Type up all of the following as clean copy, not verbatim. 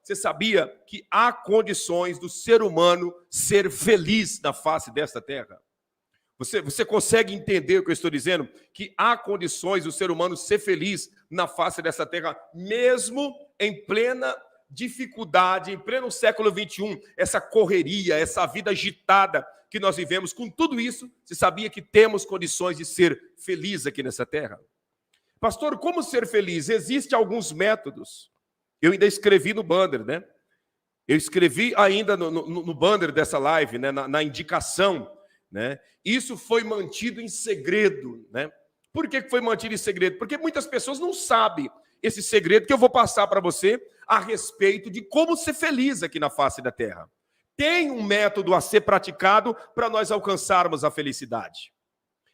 você sabia que há condições do ser humano ser feliz na face desta terra? Você consegue entender o que eu estou dizendo? Que há condições do ser humano ser feliz na face dessa terra, mesmo em plena dificuldade, em pleno século XXI, essa correria, essa vida agitada que nós vivemos. Com tudo isso, você sabia que temos condições de ser feliz aqui nessa terra? Pastor, como ser feliz? Existem alguns métodos. Eu ainda escrevi no banner, né? Eu escrevi ainda no banner dessa live, né? na indicação, né? Isso foi mantido em segredo, né? Por que foi mantido em segredo? Porque muitas pessoas não sabem esse segredo que eu vou passar para você a respeito de como ser feliz aqui na face da terra. Tem um método a ser praticado para nós alcançarmos a felicidade.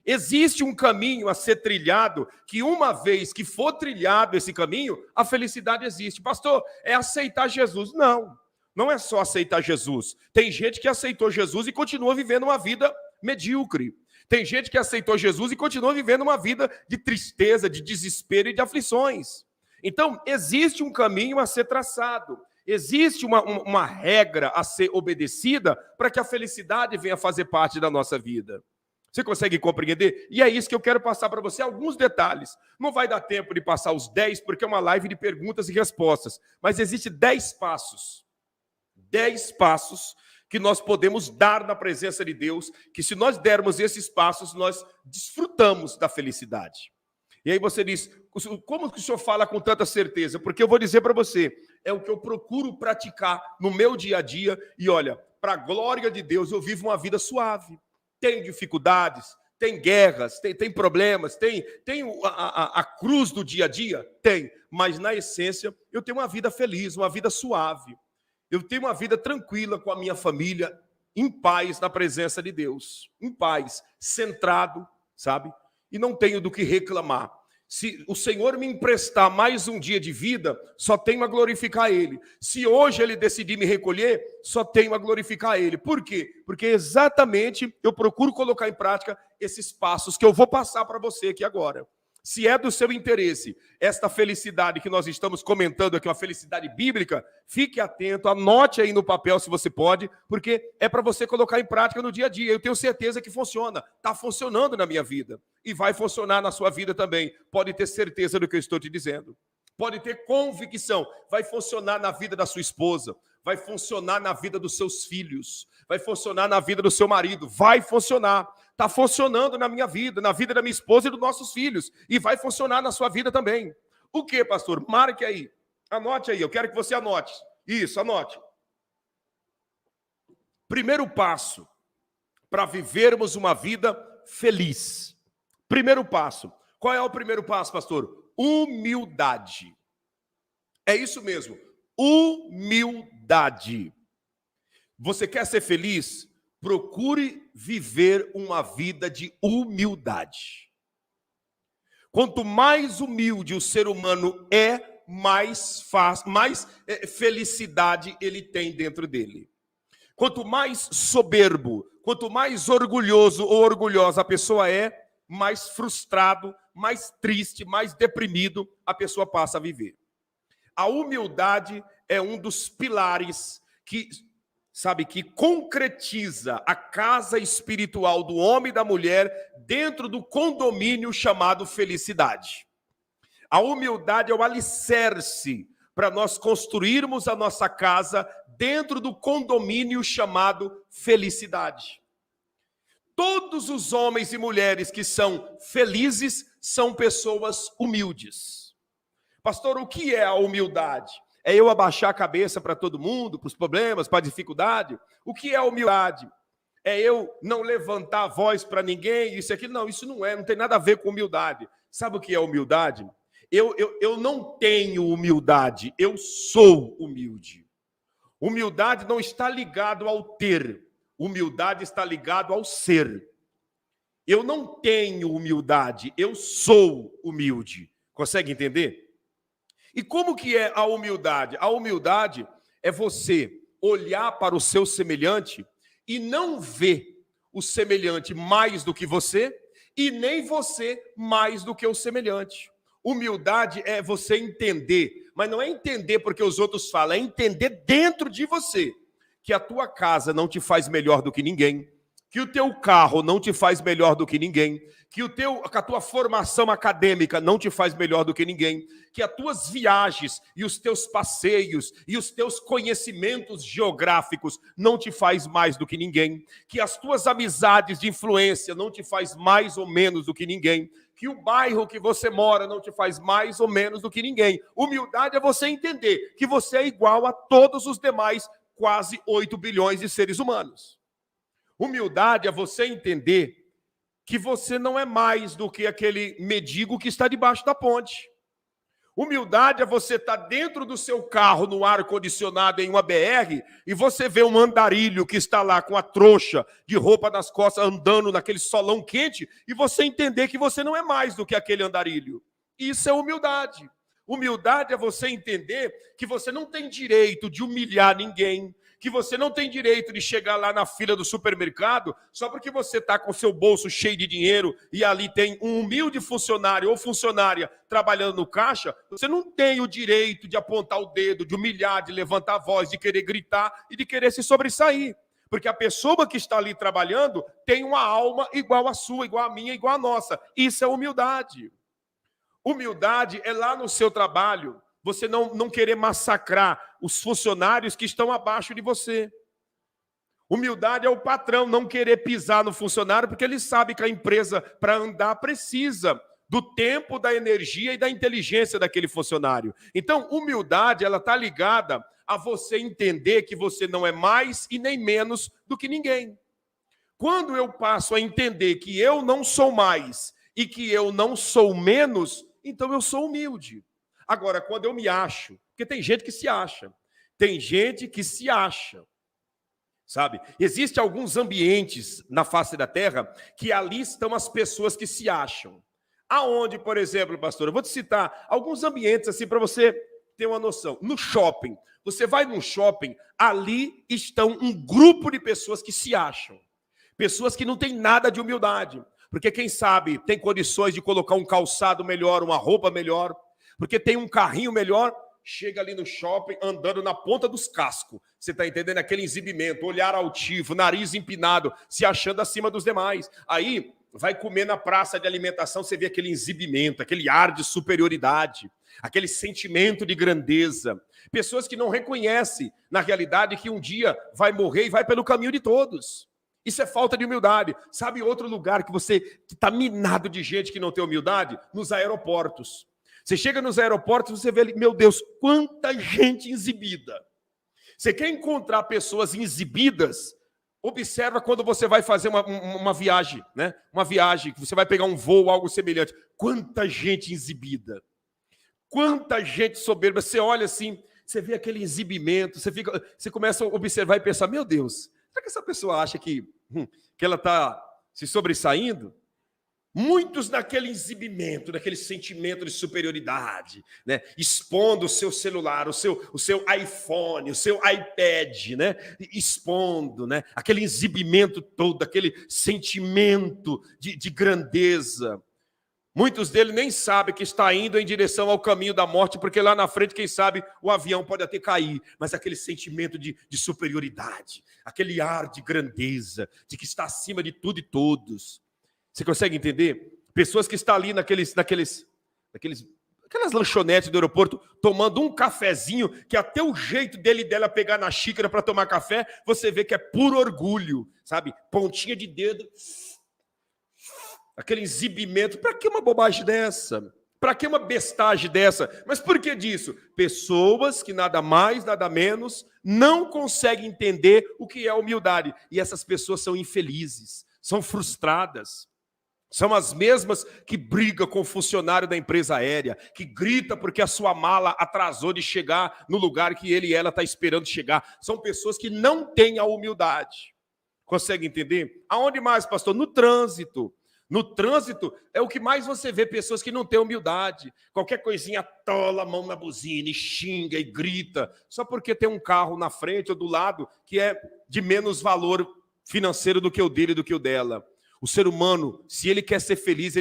Existe um caminho a ser trilhado, que uma vez que for trilhado esse caminho, a felicidade existe. Pastor, é aceitar Jesus. Não, não é só aceitar Jesus. Tem gente que aceitou Jesus e continua vivendo uma vida medíocre. Tem gente que aceitou Jesus e continua vivendo uma vida de tristeza, de desespero e de aflições. Então, existe um caminho a ser traçado. Existe uma regra a ser obedecida para que a felicidade venha fazer parte da nossa vida. Você consegue compreender? E é isso que eu quero passar para você, alguns detalhes. Não vai dar tempo de passar os 10, porque é uma live de perguntas e respostas. Mas existem 10 passos. 10 passos que nós podemos dar na presença de Deus, que se nós dermos esses passos, nós desfrutamos da felicidade. E aí você diz, como que o senhor fala com tanta certeza? Porque eu vou dizer para você, é o que eu procuro praticar no meu dia a dia. E olha, para a glória de Deus, eu vivo uma vida suave. Tem dificuldades, tem guerras, tem problemas, tem a cruz do dia a dia? Tem, mas na essência eu tenho uma vida feliz, uma vida suave. Eu tenho uma vida tranquila com a minha família, em paz na presença de Deus, em paz, centrado, sabe? E não tenho do que reclamar. Se o Senhor me emprestar mais um dia de vida, só tenho a glorificar Ele. Se hoje Ele decidir me recolher, só tenho a glorificar Ele. Por quê? Porque exatamente eu procuro colocar em prática esses passos que eu vou passar para você aqui agora. Se é do seu interesse esta felicidade que nós estamos comentando aqui, uma felicidade bíblica, fique atento, anote aí no papel se você pode, porque é para você colocar em prática no dia a dia. Eu tenho certeza que funciona, está funcionando na minha vida e vai funcionar na sua vida também. Pode ter certeza do que eu estou te dizendo. Pode ter convicção, vai funcionar na vida da sua esposa, vai funcionar na vida dos seus filhos, vai funcionar na vida do seu marido, vai funcionar. Está funcionando na minha vida, na vida da minha esposa e dos nossos filhos. E vai funcionar na sua vida também. O que, pastor? Marque aí. Anote aí, eu quero que você anote. Isso, anote. Primeiro passo para vivermos uma vida feliz. Primeiro passo. Qual é o primeiro passo, pastor? Humildade. É isso mesmo. Humildade. Você quer ser feliz? Procure viver uma vida de humildade. Quanto mais humilde o ser humano é, mais felicidade ele tem dentro dele. Quanto mais soberbo, quanto mais orgulhoso ou orgulhosa a pessoa é, mais frustrado, mais triste, mais deprimido a pessoa passa a viver. A humildade é um dos pilares que concretiza a casa espiritual do homem e da mulher dentro do condomínio chamado felicidade. A humildade é o alicerce para nós construirmos a nossa casa dentro do condomínio chamado felicidade. Todos os homens e mulheres que são felizes são pessoas humildes. Pastor, o que é a humildade? É eu abaixar a cabeça para todo mundo, para os problemas, para a dificuldade? O que é a humildade? É eu não levantar a voz para ninguém, isso e aquilo? Não, isso não tem nada a ver com humildade. Sabe o que é humildade? Eu não tenho humildade, eu sou humilde. Humildade não está ligado ao ter, humildade está ligado ao ser. Eu não tenho humildade, eu sou humilde. Consegue entender? E como que é a humildade? A humildade é você olhar para o seu semelhante e não ver o semelhante mais do que você e nem você mais do que o semelhante. Humildade é você entender, mas não é entender porque os outros falam, é entender dentro de você que a tua casa não te faz melhor do que ninguém, que o teu carro não te faz melhor do que ninguém, que a tua formação acadêmica não te faz melhor do que ninguém, que as tuas viagens e os teus passeios e os teus conhecimentos geográficos não te faz mais do que ninguém, que as tuas amizades de influência não te faz mais ou menos do que ninguém, que o bairro que você mora não te faz mais ou menos do que ninguém. Humildade é você entender que você é igual a todos os demais quase 8 bilhões de seres humanos. Humildade é você entender que você não é mais do que aquele mendigo que está debaixo da ponte. Humildade é você estar dentro do seu carro, no ar-condicionado, em uma BR, e você vê um andarilho que está lá com a trouxa de roupa nas costas, andando naquele solão quente, e você entender que você não é mais do que aquele andarilho. Isso é humildade. Humildade é você entender que você não tem direito de humilhar ninguém, que você não tem direito de chegar lá na fila do supermercado só porque você está com o seu bolso cheio de dinheiro e ali tem um humilde funcionário ou funcionária trabalhando no caixa. Você não tem o direito de apontar o dedo, de humilhar, de levantar a voz, de querer gritar e de querer se sobressair. Porque a pessoa que está ali trabalhando tem uma alma igual à sua, igual à minha, igual à nossa. Isso é humildade. Humildade é lá no seu trabalho, você não querer massacrar os funcionários que estão abaixo de você. Humildade é o patrão não querer pisar no funcionário, porque ele sabe que a empresa, para andar, precisa do tempo, da energia e da inteligência daquele funcionário. Então, humildade, ela está ligada a você entender que você não é mais e nem menos do que ninguém. Quando eu passo a entender que eu não sou mais e que eu não sou menos, então eu sou humilde. Agora, quando eu me acho, porque tem gente que se acha, sabe? Existem alguns ambientes na face da terra que ali estão as pessoas que se acham. Aonde, por exemplo, pastor, eu vou te citar alguns ambientes assim para você ter uma noção. No shopping, você vai num shopping, ali estão um grupo de pessoas que se acham. Pessoas que não têm nada de humildade. Porque quem sabe tem condições de colocar um calçado melhor, uma roupa melhor, porque tem um carrinho melhor, chega ali no shopping andando na ponta dos cascos. Você está entendendo? Aquele exibimento, olhar altivo, nariz empinado, se achando acima dos demais. Aí vai comer na praça de alimentação, você vê aquele exibimento, aquele ar de superioridade, aquele sentimento de grandeza. Pessoas que não reconhecem, na realidade, que um dia vai morrer e vai pelo caminho de todos. Isso é falta de humildade. Sabe outro lugar que você está minado de gente que não tem humildade? Nos aeroportos. Você chega nos aeroportos e você vê ali, meu Deus, quanta gente exibida. Você quer encontrar pessoas exibidas? Observa quando você vai fazer uma viagem, né? Uma viagem, que você vai pegar um voo, algo semelhante. Quanta gente exibida. Quanta gente soberba. Você olha assim, você vê aquele exibimento, você começa a observar e pensar, meu Deus, será que essa pessoa acha que ela está se sobressaindo? Muitos naquele exibimento, naquele sentimento de superioridade, né? Expondo o seu celular, o seu iPhone, o seu iPad, né? Expondo, né? Aquele exibimento todo, aquele sentimento de grandeza. Muitos deles nem sabem que está indo em direção ao caminho da morte, porque lá na frente, quem sabe, o avião pode até cair. Mas aquele sentimento de superioridade, aquele ar de grandeza, de que está acima de tudo e todos. Você consegue entender? Pessoas que estão ali aquelas lanchonetes do aeroporto, tomando um cafezinho, que até o jeito dele e dela pegar na xícara para tomar café, você vê que é puro orgulho, sabe? Pontinha de dedo, aquele exibimento. Para que uma bobagem dessa? Para que uma bestagem dessa? Mas por que disso? Pessoas que nada mais, nada menos, não conseguem entender o que é humildade. E essas pessoas são infelizes, são frustradas. São as mesmas que brigam com o funcionário da empresa aérea, que grita porque a sua mala atrasou de chegar no lugar que ele e ela estão esperando chegar. São pessoas que não têm a humildade. Consegue entender? Aonde mais, pastor? No trânsito. No trânsito é o que mais você vê, pessoas que não têm humildade. Qualquer coisinha atola a mão na buzina e xinga e grita, só porque tem um carro na frente ou do lado que é de menos valor financeiro do que o dele e do que o dela. O ser humano, se ele quer ser feliz,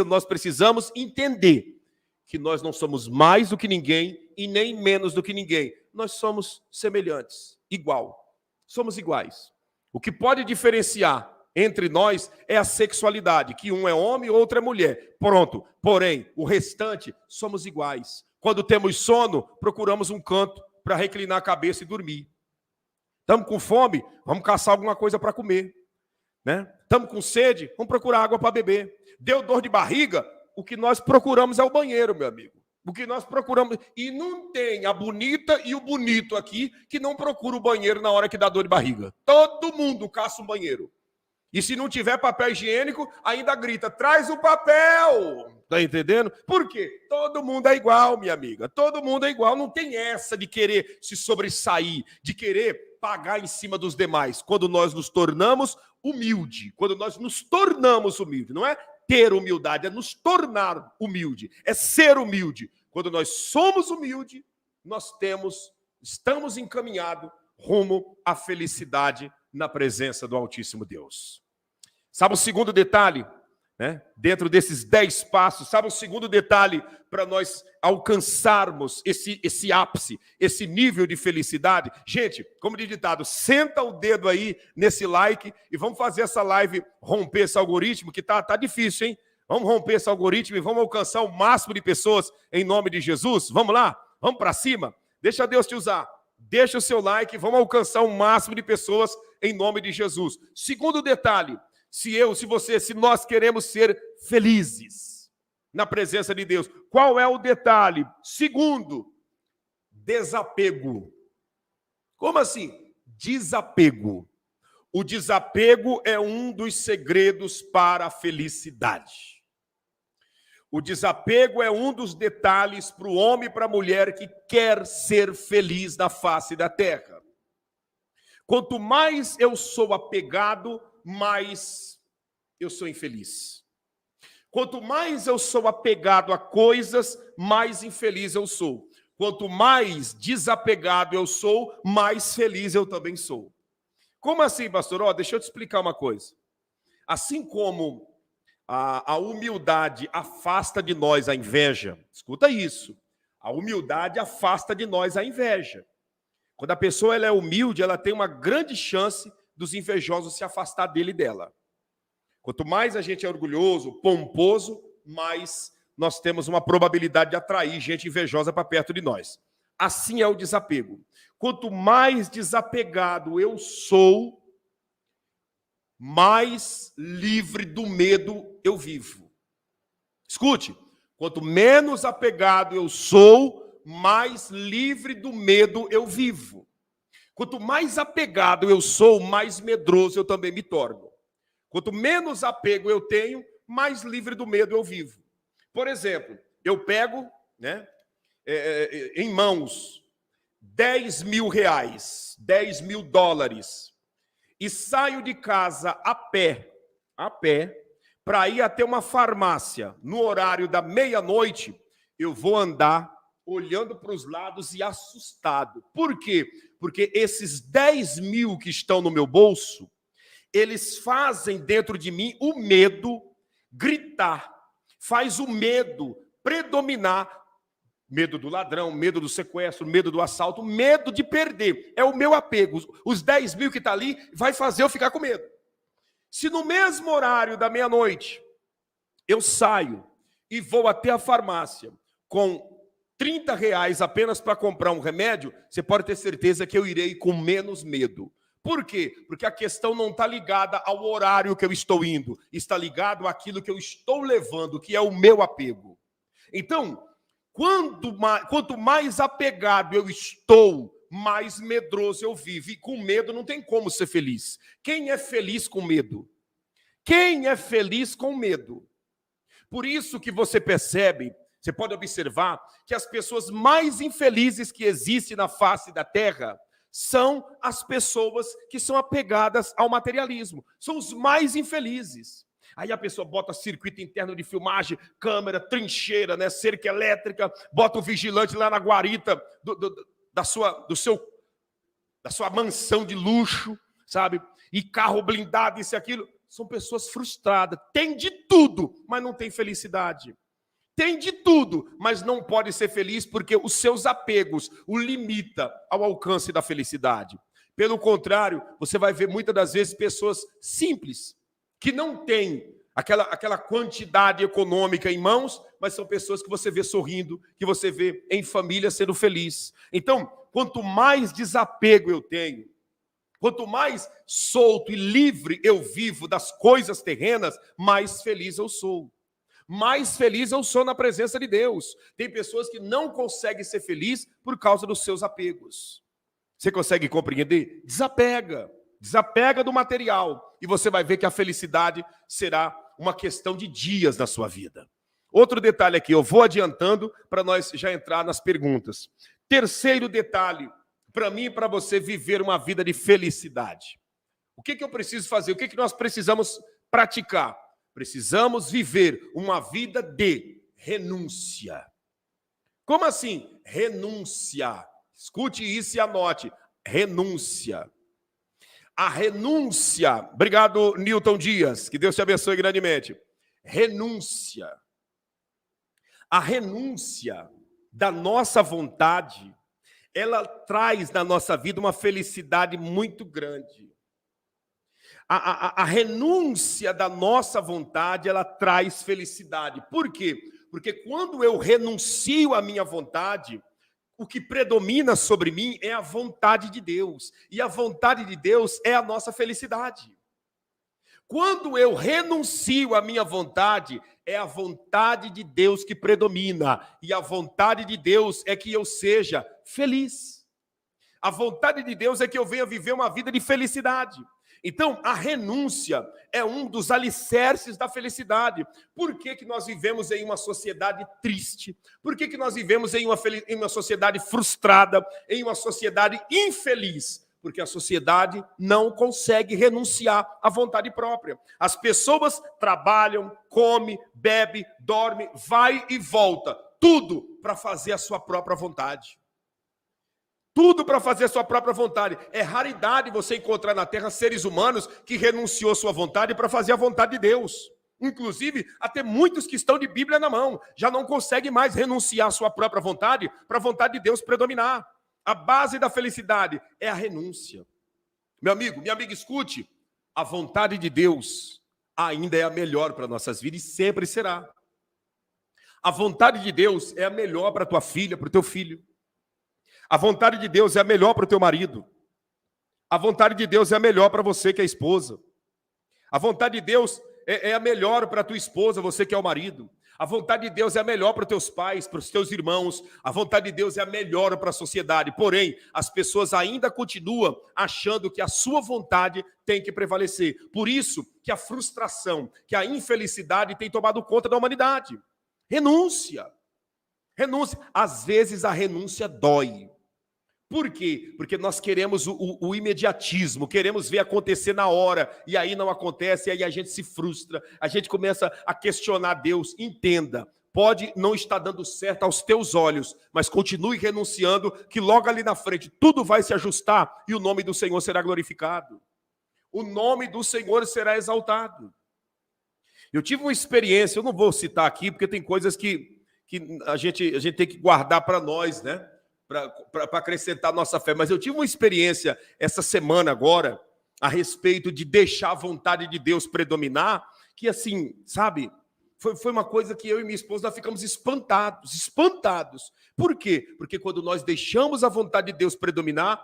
nós precisamos entender que nós não somos mais do que ninguém e nem menos do que ninguém. Nós somos semelhantes, igual. Somos iguais. O que pode diferenciar entre nós é a sexualidade, que um é homem e outro é mulher. Pronto. Porém, o restante, somos iguais. Quando temos sono, procuramos um canto para reclinar a cabeça e dormir. Estamos com fome? Vamos caçar alguma coisa para comer. Né? Estamos com sede? Vamos procurar água para beber. Deu dor de barriga? O que nós procuramos é o banheiro, meu amigo. O que nós procuramos... E não tem a bonita e o bonito aqui que não procura o banheiro na hora que dá dor de barriga. Todo mundo caça um banheiro. E se não tiver papel higiênico, ainda grita, traz o papel. Tá entendendo? Por quê? Todo mundo é igual, minha amiga. Todo mundo é igual. Não tem essa de querer se sobressair, de querer pagar em cima dos demais. Quando nós nos tornamos humilde, quando nós nos tornamos humilde, não é ter humildade, é nos tornar humilde, é ser humilde. Quando nós somos humildes, nós estamos encaminhados rumo à felicidade na presença do Altíssimo Deus. Sabe o segundo detalhe, né? Dentro desses 10 passos, sabe o segundo detalhe para nós alcançarmos esse ápice, esse nível de felicidade? Gente, como de ditado, senta o dedo aí nesse like e vamos fazer essa live romper esse algoritmo, que tá difícil, hein? Vamos romper esse algoritmo e vamos alcançar o máximo de pessoas em nome de Jesus? Vamos lá? Vamos para cima? Deixa Deus te usar. Deixa o seu like e vamos alcançar o máximo de pessoas em nome de Jesus. Segundo detalhe, se nós queremos ser felizes na presença de Deus, qual é o detalhe? Segundo, desapego. Como assim? Desapego. O desapego é um dos segredos para a felicidade. O desapego é um dos detalhes para o homem e para a mulher que quer ser feliz na face da terra. Quanto mais eu sou apegado, mais eu sou infeliz. Quanto mais eu sou apegado a coisas, mais infeliz eu sou. Quanto mais desapegado eu sou, mais feliz eu também sou. Como assim, pastor? Deixa eu te explicar uma coisa. Assim como a humildade afasta de nós a inveja, escuta isso, a humildade afasta de nós a inveja. Quando a pessoa ela é humilde, ela tem uma grande chance dos invejosos se afastar dele e dela. Quanto mais a gente é orgulhoso, pomposo, mais nós temos uma probabilidade de atrair gente invejosa para perto de nós. Assim é o desapego. Quanto mais desapegado eu sou, mais livre do medo eu vivo. Escute, quanto menos apegado eu sou, mais livre do medo eu vivo. Quanto mais apegado eu sou, mais medroso eu também me torno. Quanto menos apego eu tenho, mais livre do medo eu vivo. Por exemplo, eu pego, né, em mãos 10 mil reais, 10 mil dólares, e saio de casa a pé, para ir até uma farmácia no horário da meia-noite, eu vou andar olhando para os lados e assustado. Por quê? Porque esses 10 mil que estão no meu bolso, eles fazem dentro de mim o medo gritar, faz o medo predominar, medo do ladrão, medo do sequestro, medo do assalto, medo de perder. É o meu apego. Os 10 mil que está ali vai fazer eu ficar com medo. Se no mesmo horário da meia-noite eu saio e vou até a farmácia com 30 reais apenas para comprar um remédio, você pode ter certeza que eu irei com menos medo. Por quê? Porque a questão não está ligada ao horário que eu estou indo, está ligado àquilo que eu estou levando, que é o meu apego. Então, quanto mais apegado eu estou, mais medroso eu vivo. E com medo não tem como ser feliz. Quem é feliz com medo? Quem é feliz com medo? Por isso que você percebe, você pode observar, que as pessoas mais infelizes que existem na face da terra são as pessoas que são apegadas ao materialismo. São os mais infelizes. Aí a pessoa bota circuito interno de filmagem, câmera, trincheira, né, cerca elétrica, bota o vigilante lá na guarita da sua mansão de luxo, sabe? E carro blindado, isso e aquilo. São pessoas frustradas. Tem de tudo, mas não tem felicidade. tem de tudo, mas não pode ser feliz porque os seus apegos o limita ao alcance da felicidade. Pelo contrário, você vai ver muitas das vezes pessoas simples, que não têm aquela quantidade econômica em mãos, mas são pessoas que você vê sorrindo, que você vê em família sendo feliz. Então, quanto mais desapego eu tenho, quanto mais solto e livre eu vivo das coisas terrenas, mais feliz eu sou. Mais feliz eu sou na presença de Deus. Tem pessoas que não conseguem ser felizes por causa dos seus apegos. Você consegue compreender? Desapega. Desapega do material. E você vai ver que a felicidade será uma questão de dias na sua vida. Outro detalhe aqui, eu vou adiantando para nós já entrar nas perguntas. Terceiro detalhe, para mim e para você viver uma vida de felicidade. O que eu preciso fazer? O que nós precisamos praticar? Precisamos viver uma vida de renúncia. Como assim? Renúncia. Escute isso e anote. Renúncia. A renúncia. Obrigado, Newton Dias. Que Deus te abençoe grandemente. Renúncia. A renúncia da nossa vontade, ela traz na nossa vida uma felicidade muito grande. A renúncia da nossa vontade, ela traz felicidade. Por quê? Porque quando eu renuncio à minha vontade, o que predomina sobre mim é a vontade de Deus. E a vontade de Deus é a nossa felicidade. Quando eu renuncio à minha vontade, é a vontade de Deus que predomina. E a vontade de Deus é que eu seja feliz. A vontade de Deus é que eu venha viver uma vida de felicidade. Então, a renúncia é um dos alicerces da felicidade. Por que nós vivemos em uma sociedade triste? Por que nós vivemos em uma sociedade frustrada, em uma sociedade infeliz? Porque a sociedade não consegue renunciar à vontade própria. As pessoas trabalham, comem, bebem, dormem, vai e volta. Tudo para fazer a sua própria vontade. Tudo para fazer a sua própria vontade. É raridade você encontrar na Terra seres humanos que renunciou à sua vontade para fazer a vontade de Deus. Inclusive, até muitos que estão de Bíblia na mão já não conseguem mais renunciar à sua própria vontade para a vontade de Deus predominar. A base da felicidade é a renúncia. Meu amigo, minha amiga, escute. A vontade de Deus ainda é a melhor para nossas vidas e sempre será. A vontade de Deus é a melhor para a tua filha, para o teu filho. A vontade de Deus é a melhor para o teu marido. A vontade de Deus é a melhor para você que é esposa. A vontade de Deus é a melhor para a tua esposa, você que é o marido. A vontade de Deus é a melhor para os teus pais, para os teus irmãos. A vontade de Deus é a melhor para a sociedade. Porém, as pessoas ainda continuam achando que a sua vontade tem que prevalecer. Por isso que a frustração, que a infelicidade tem tomado conta da humanidade. Renúncia. Renúncia. Às vezes a renúncia dói. Por quê? Porque nós queremos o imediatismo, queremos ver acontecer na hora, e aí não acontece, e aí a gente se frustra, a gente começa a questionar Deus. Entenda, pode não estar dando certo aos teus olhos, mas continue renunciando, que logo ali na frente tudo vai se ajustar e o nome do Senhor será glorificado. O nome do Senhor será exaltado. Eu tive uma experiência, eu não vou citar aqui, porque tem coisas que a gente tem que guardar para nós, né? Para acrescentar nossa fé. Mas eu tive uma experiência essa semana agora a respeito de deixar a vontade de Deus predominar, que assim, sabe, foi uma coisa que eu e minha esposa nós ficamos espantados. Por quê? Porque quando nós deixamos a vontade de Deus predominar,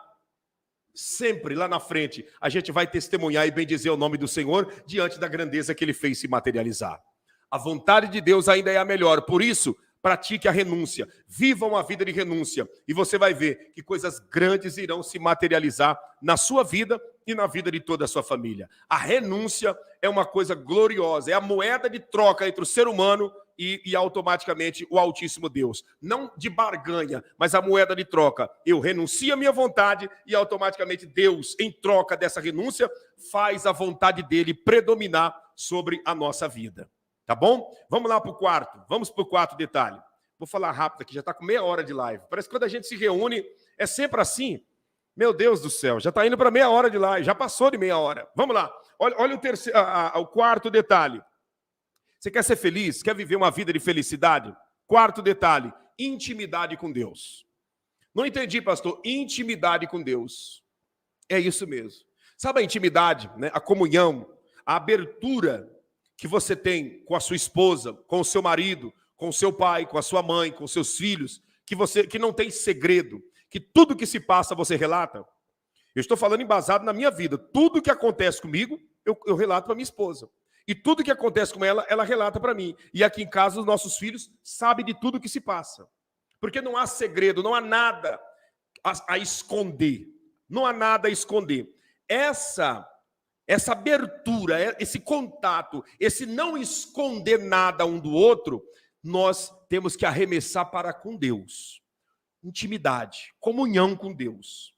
sempre lá na frente a gente vai testemunhar e bendizer o nome do Senhor diante da grandeza que Ele fez se materializar. A vontade de Deus ainda é a melhor, por isso pratique a renúncia, viva uma vida de renúncia e você vai ver que coisas grandes irão se materializar na sua vida e na vida de toda a sua família. A renúncia é uma coisa gloriosa, é a moeda de troca entre o ser humano e automaticamente o Altíssimo Deus. Não de barganha, mas a moeda de troca. Eu renuncio à minha vontade e automaticamente Deus, em troca dessa renúncia, faz a vontade dele predominar sobre a nossa vida. Tá bom? Vamos lá para o quarto. Vamos para o quarto detalhe. Vou falar rápido aqui, já está com meia hora de live. Parece que quando a gente se reúne, é sempre assim. Meu Deus do céu, já está indo para meia hora de live, já passou de meia hora. Vamos lá. Olha o quarto detalhe. Você quer ser feliz? Quer viver uma vida de felicidade? Quarto detalhe, intimidade com Deus. Não entendi, pastor. Intimidade com Deus. É isso mesmo. Sabe a intimidade, né? A comunhão, a abertura que você tem com a sua esposa, com o seu marido, com o seu pai, com a sua mãe, com os seus filhos, que não tem segredo, que tudo que se passa você relata. Eu estou falando embasado na minha vida. Tudo que acontece comigo, eu relato para minha esposa. E tudo que acontece com ela, ela relata para mim. E aqui em casa, os nossos filhos sabem de tudo que se passa. Porque não há segredo, não há nada a esconder. Não há nada a esconder. Essa abertura, esse contato, esse não esconder nada um do outro, nós temos que arremessar para com Deus. Intimidade, comunhão com Deus.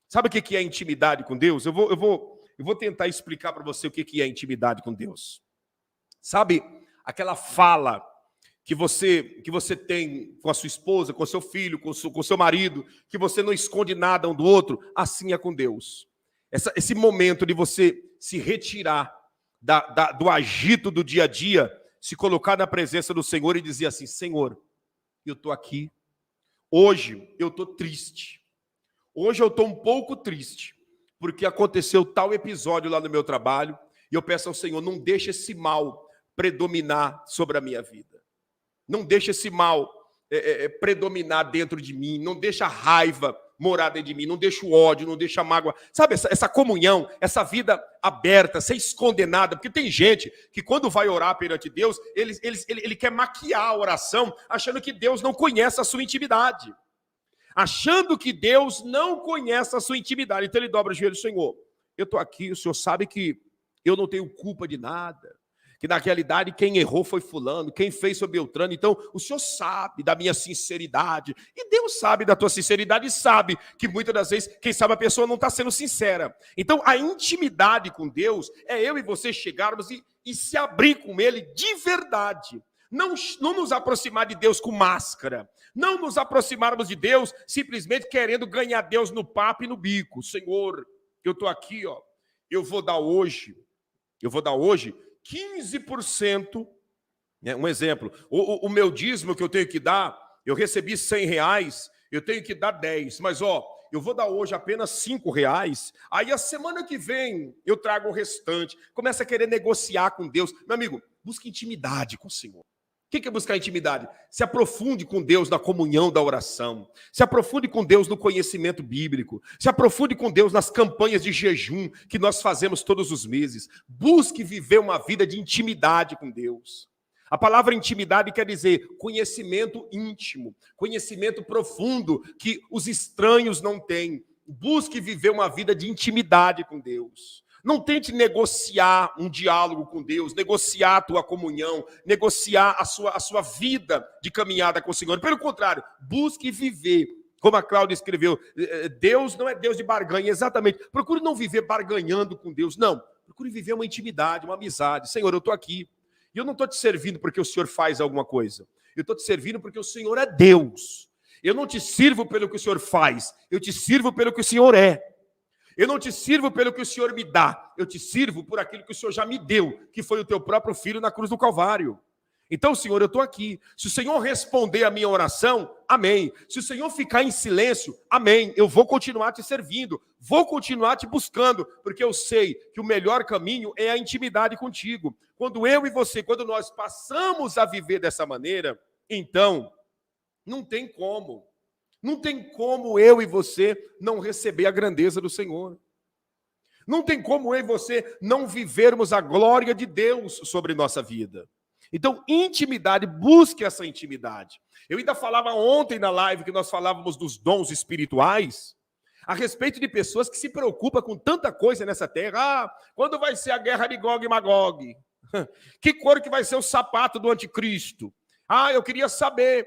Sabe o que é intimidade com Deus? Eu vou tentar explicar para você o que é intimidade com Deus. Sabe aquela fala que você tem com a sua esposa, com o seu filho, com o seu marido, que você não esconde nada um do outro? Assim é com Deus. Esse momento de você se retirar do agito do dia a dia, se colocar na presença do Senhor e dizer assim: Senhor, eu estou aqui. Hoje eu estou triste. Hoje eu estou um pouco triste, porque aconteceu tal episódio lá no meu trabalho, e eu peço ao Senhor, não deixe esse mal predominar sobre a minha vida. Não deixe esse mal predominar dentro de mim, não deixa a raiva morar dentro de mim, não deixa o ódio, não deixa a mágoa. Sabe, essa comunhão, essa vida aberta, sem esconder nada, porque tem gente que quando vai orar perante Deus, ele quer maquiar a oração, achando que Deus não conhece a sua intimidade. Achando que Deus não conhece a sua intimidade. Então ele dobra o joelho: Senhor, eu estou aqui, o Senhor sabe que eu não tenho culpa de nada, que na realidade quem errou foi fulano, quem fez foi Beltrano, então o Senhor sabe da minha sinceridade, e Deus sabe da tua sinceridade, e sabe que muitas das vezes, quem sabe a pessoa não está sendo sincera. Então a intimidade com Deus é eu e você chegarmos e se abrir com Ele de verdade. Não nos aproximar de Deus com máscara, não nos aproximarmos de Deus simplesmente querendo ganhar Deus no papo e no bico. Senhor, eu estou aqui, ó, eu vou dar hoje 15%, né, um exemplo, o meu dízimo que eu tenho que dar, eu recebi R$100, eu tenho que dar 10, mas ó, eu vou dar hoje apenas R$5, aí a semana que vem eu trago o restante. Começa a querer negociar com Deus. Meu amigo, busque intimidade com o Senhor. O que é buscar intimidade? Se aprofunde com Deus na comunhão da oração. Se aprofunde com Deus no conhecimento bíblico. Se aprofunde com Deus nas campanhas de jejum que nós fazemos todos os meses. Busque viver uma vida de intimidade com Deus. A palavra intimidade quer dizer conhecimento íntimo, conhecimento profundo que os estranhos não têm. Busque viver uma vida de intimidade com Deus. Não tente negociar um diálogo com Deus, negociar a tua comunhão, negociar a sua vida de caminhada com o Senhor. Pelo contrário, busque viver. Como a Cláudia escreveu, Deus não é Deus de barganha, exatamente. Procure não viver barganhando com Deus, não. Procure viver uma intimidade, uma amizade. Senhor, eu estou aqui. E eu não estou te servindo porque o Senhor faz alguma coisa. Eu estou te servindo porque o Senhor é Deus. Eu não te sirvo pelo que o Senhor faz, eu te sirvo pelo que o Senhor é. Eu não te sirvo pelo que o Senhor me dá, eu te sirvo por aquilo que o Senhor já me deu, que foi o teu próprio filho na cruz do Calvário. Então, Senhor, eu estou aqui. Se o Senhor responder a minha oração, amém. Se o Senhor ficar em silêncio, amém. Eu vou continuar te servindo, vou continuar te buscando, porque eu sei que o melhor caminho é a intimidade contigo. Quando eu e você, quando nós passamos a viver dessa maneira, então, não tem como. Não tem como eu e você não receber a grandeza do Senhor. Não tem como eu e você não vivermos a glória de Deus sobre nossa vida. Então, intimidade, busque essa intimidade. Eu ainda falava ontem na live que nós falávamos dos dons espirituais, a respeito de pessoas que se preocupam com tanta coisa nessa terra. Quando vai ser a guerra de Gog e Magog? Que cor que vai ser o sapato do anticristo? Eu queria saber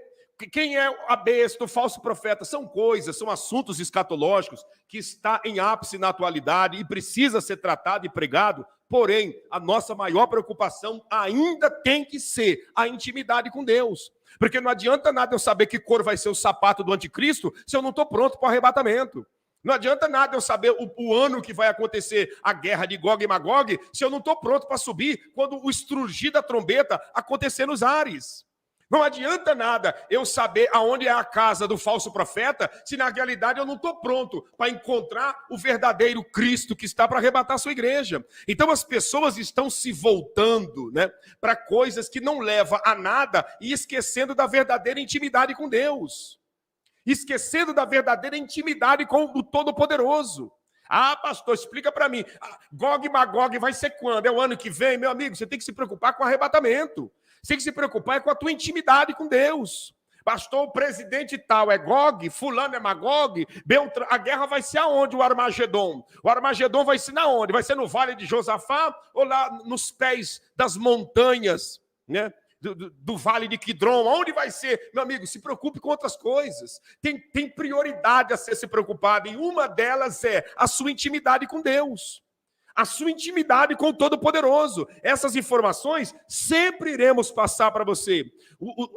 quem é a besta, o falso profeta. São coisas, são assuntos escatológicos que está em ápice na atualidade e precisa ser tratado e pregado. Porém, a nossa maior preocupação ainda tem que ser a intimidade com Deus. Porque não adianta nada eu saber que cor vai ser o sapato do anticristo se eu não estou pronto para o arrebatamento. Não adianta nada eu saber o ano que vai acontecer a guerra de Gog e Magog se eu não estou pronto para subir quando o estrugir da trombeta acontecer nos ares. Não adianta nada eu saber aonde é a casa do falso profeta se na realidade eu não estou pronto para encontrar o verdadeiro Cristo que está para arrebatar a sua igreja. Então as pessoas estão se voltando, né, para coisas que não levam a nada e esquecendo da verdadeira intimidade com Deus. Esquecendo da verdadeira intimidade com o Todo-Poderoso. Ah, pastor, explica para mim. Gog e Magog vai ser quando? É o ano que vem? Meu amigo, você tem que se preocupar com o arrebatamento. Você tem que se preocupar com a tua intimidade com Deus. Pastor, o presidente tal é Gog, fulano é Magog, a guerra vai ser aonde, o Armagedon? O Armagedon vai ser na onde? Vai ser no Vale de Josafá ou lá nos pés das montanhas, né? Do Vale de Quidron, onde vai ser? Meu amigo, se preocupe com outras coisas. Tem prioridade a ser se preocupado, e uma delas é a sua intimidade com Deus. A sua intimidade com o Todo-Poderoso. Essas informações sempre iremos passar para você.